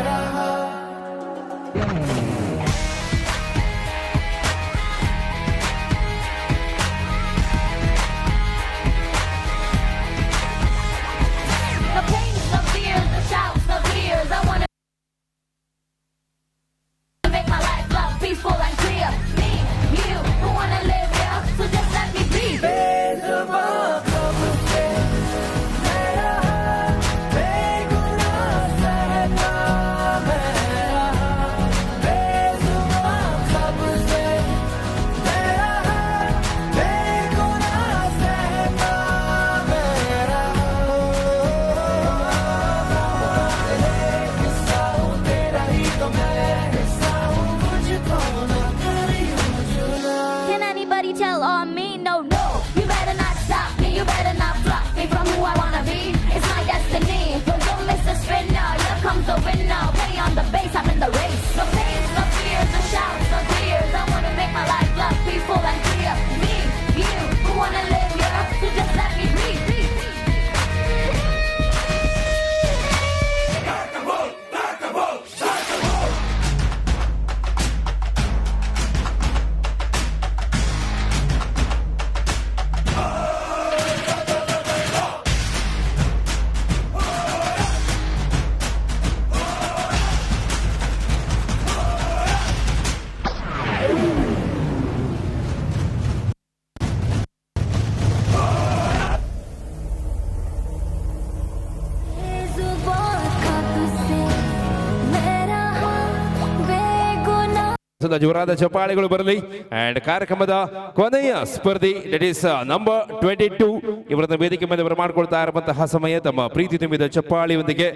ಒಂದ್ಸಲ ಜೋರಾದ ಚಪ್ಪಾಳೆಗಳು ಬರಲಿ. ಅಂಡ್ ಕಾರ್ಯಕ್ರಮದ ಕೊನೆಯ ಸ್ಪರ್ಧಿ ದಟ್ ಈಸ್ ನಂಬರ್ 22 ಇವರನ್ನ ವೇದಿಕೆ ಮೇಲೆ ಬರಮಾಡ್ಕೊಳ್ತಾ ಇರುವಂತಹ ಸಮಯ ತಮ್ಮ ಪ್ರೀತಿ ತುಂಬಿದ ಚಪ್ಪಾಳಿಯೊಂದಿಗೆ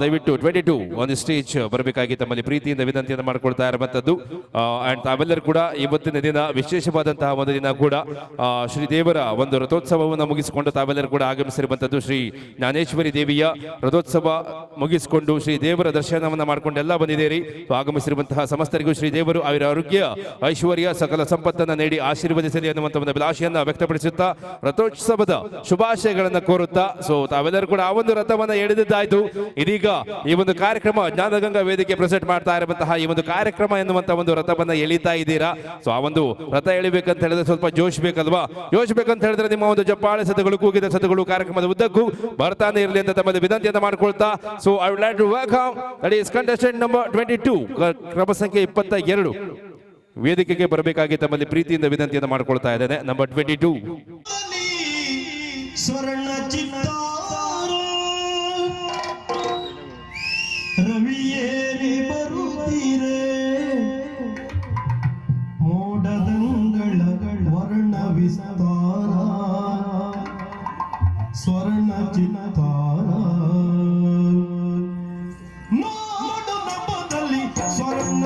ದಯವಿಟ್ಟು 22 ಒಂದು ಸ್ಟೇಜ್ ಬರಬೇಕಾಗಿ ತಮ್ಮಲ್ಲಿ ಪ್ರೀತಿಯಿಂದ ವಿನಂತಿಯನ್ನು ಮಾಡ್ಕೊಳ್ತಾ ಇರುವಂತದ್ದು. ಅಂಡ್ ತಾವೆಲ್ಲರೂ ಕೂಡ ಇವತ್ತಿನ ದಿನ ವಿಶೇಷವಾದಂತಹ ಒಂದು ದಿನ ಕೂಡ ಶ್ರೀ ದೇವರ ಒಂದು ರಥೋತ್ಸವವನ್ನು ಮುಗಿಸಿಕೊಂಡು ತಾವೆಲ್ಲರೂ ಕೂಡ ಆಗಮಿಸಿರುವಂತದ್ದು. ಶ್ರೀ ಜ್ಞಾನೇಶ್ವರಿ ದೇವಿಯ ರಥೋತ್ಸವ ಮುಗಿಸಿಕೊಂಡು ಶ್ರೀ ದೇವರ ದರ್ಶನವನ್ನ ಮಾಡ್ಕೊಂಡು ಎಲ್ಲ ಬಂದಿದ್ದೀರಿ. ಆಗಮಿಸಿರುವಂತಹ ಸಮಸ್ತರಿಗೂ ಶ್ರೀ ದೇವರು ಅವರ ಆರೋಗ್ಯ ಐಶ್ವರ್ಯ ಸಕಲ ಸಂಪತ್ತನ್ನು ನೀಡಿ ಆಶೀರ್ವದಿಸಲಿ ಅನ್ನುವಂಥ ಒಂದು ಅಭಿಲಾಷೆಯನ್ನ ವ್ಯಕ್ತಪಡಿಸುತ್ತಾ ರಥೋತ್ಸವದ ಶುಭಾಶಯಗಳನ್ನು ಕೋರುತ್ತಾ ತಾವೆಲ್ಲರೂ ಕೂಡ ಆ ಒಂದು ರಥವನ್ನ ಎಳೆದಿದ್ದಾಯ್ತು. ಇದೀಗ ಈ ಒಂದು ಕಾರ್ಯಕ್ರಮ ಜ್ಞಾನಗಂಗಾ ವೇದಿಕೆ ಪ್ರೆಸೆಂಟ್ ಮಾಡ್ತಾ ಇರುವಂತಹ ಈ ಒಂದು ಕಾರ್ಯಕ್ರಮ ಎನ್ನುವಂತ ಒಂದು ರಥವನ್ನ ಎಳಿತಾ ಇದ್ದೀರಾ. ಆ ಒಂದು ರಥ ಎಳಿಬೇಕಂತ ಹೇಳಿದ್ರೆ ಸ್ವಲ್ಪ ಜೋಶ್ ಬೇಕಲ್ವಾ? ಜೋಶ್ ಬೇಕಂತ ಹೇಳಿದ್ರೆ ನಿಮ್ಮ ಒಂದು ಚಪ್ಪಾಳೆ ಸತಗಳು ಕೂಗಿದ ಸತಗಳು ಕಾರ್ಯಕ್ರಮದ ಉದ್ದಕ್ಕೂ ಬರ್ತಾನೆ ಇರಲಿ ಅಂತ ತಮ್ಮಲ್ಲಿ ವಿನಂತಿಯನ್ನು ಮಾಡ್ಕೊಳ್ತಾ I would like to welcome that is contestant number 22 ಕ್ರಮ ಸಂಖ್ಯೆ 22 ವೇದಿಕೆಗೆ ಬರಬೇಕಾಗಿ ತಮ್ಮಲ್ಲಿ ಪ್ರೀತಿಯಿಂದ ವಿನಂತಿಯನ್ನು ಮಾಡ್ಕೊಳ್ತಾ ಇದ್ದೇನೆ. ನಂಬರ್ 22 ಸ್ವರ್ಣ ಚಿತ್ತಾರ ರವಿಯೇರಿ ಬರುತ್ತೀರೆ ಮೋಡದಂಗಳ ವರ್ಣ ವಿಸ್ತಾರ ಸ್ವರ್ಣ ಚಿತ್ತಾರ ನೋಡು ನಮ್ಮದಲ್ಲಿ ಸ್ವರ್ಣ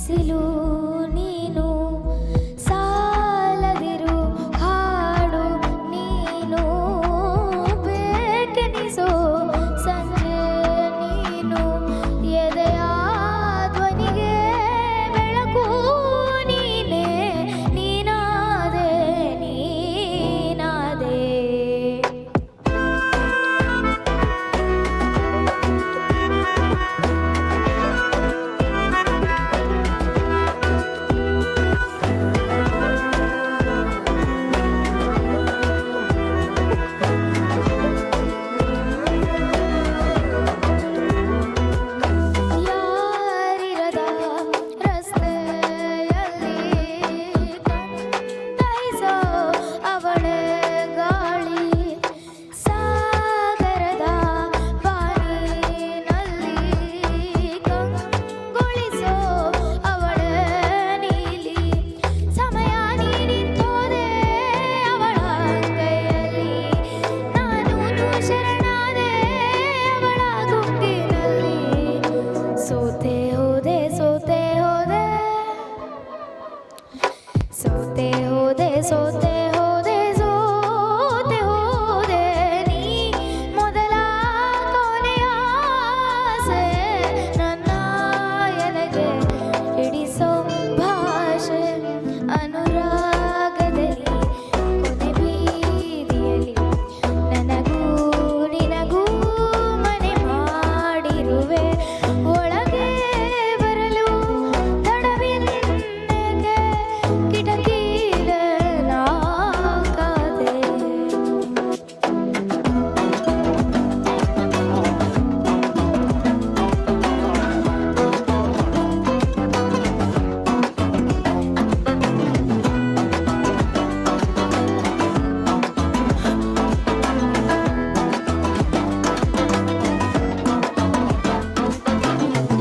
ಬಿಸಿಲು ನೀನು ಸಾಲದಿರು ಹಾಡು ನೀನು ಬೇಕೆನಿಸೋ ಸಂಜೆ ನೀನು ಎದೆಯ ಧ್ವನಿಗೆ ಬೆಳಕು ನೀನೇ ನೀನಾದೆ ನೀನಾದೆ ಯಾರಿರದ ರಸ್ತೆಯಲ್ಲಿ ಕಣ್ತೈಸೋ ಅವಳೆ ಗಾಳಿ ಸಾಗರದ ಬಾನಿನಲ್ಲಿ ಕಂಗೊಳಿಸೋ ಅವಳೆ ನೀಲಿ ಸಮಯ ನೀನಿಂತೋದೆ ಅವಳ ಕೈಯಲ್ಲಿ ನಾನು ಶರಣಾದೆ ಅವಳ ಗುಂಗಿನಲ್ಲಿ ಸೋತೆ ಹೋದೆ ಸೋತೆ ಹೋದೆ ಸೋತೆ ಹೋದೆ ಸೋತೆ ಹೋದೆ ಸೋತೆ ಹೋದೆ ನೀ ಮೊದಲ ಕೊನೆಯ ಆಸೆ ನನ್ನ ಎಲೆಗೆ ಹಿಡಿಸೋ ಭಾಷೆ ಅನುರಾಗದಲ್ಲಿ ಕೊನೆ ಬೀದಿಯಲ್ಲಿ ನನಗೂ ನಿನಗೂ ಮನೆ ಮಾಡಿರುವೆ ಒಳಗೆ ಬರಲು ತಡವಿಲ್ಲಗೆ ಕಿಟಕಿಲೆ ನಾ ಕಾದೆ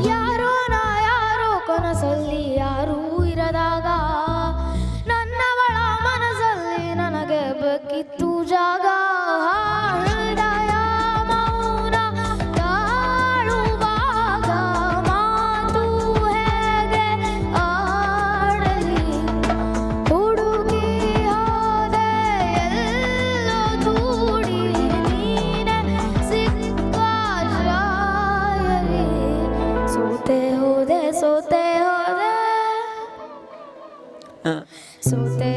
ಯಾರೋ ನಾ ಯಾರೋ ಕನಸಲ್ಲಿ ಯಾರೂ ಇರದಾಗ ನನ್ನವಳ ಮನಸ್ಸಲ್ಲಿ ನನಗೆ ಬೇಕಿತ್ತು ಜಾಗ ಹೃದಯ ಮೌನ ತಾಳುವಾಗ ಮಾತು ಹೇಗೆ ಆಡಲಿ ಹುಡುಗಿ ಹೋದೆ ಎಲ್ಲೋ ದೂಡಿ ನೀನೆ ಸಿಕ್ಕ ಜಾಯಲಿ ಸೋತೆ ಹೋದೆ ಸೋತೆ ಹೋದೆ ಸೋತೆ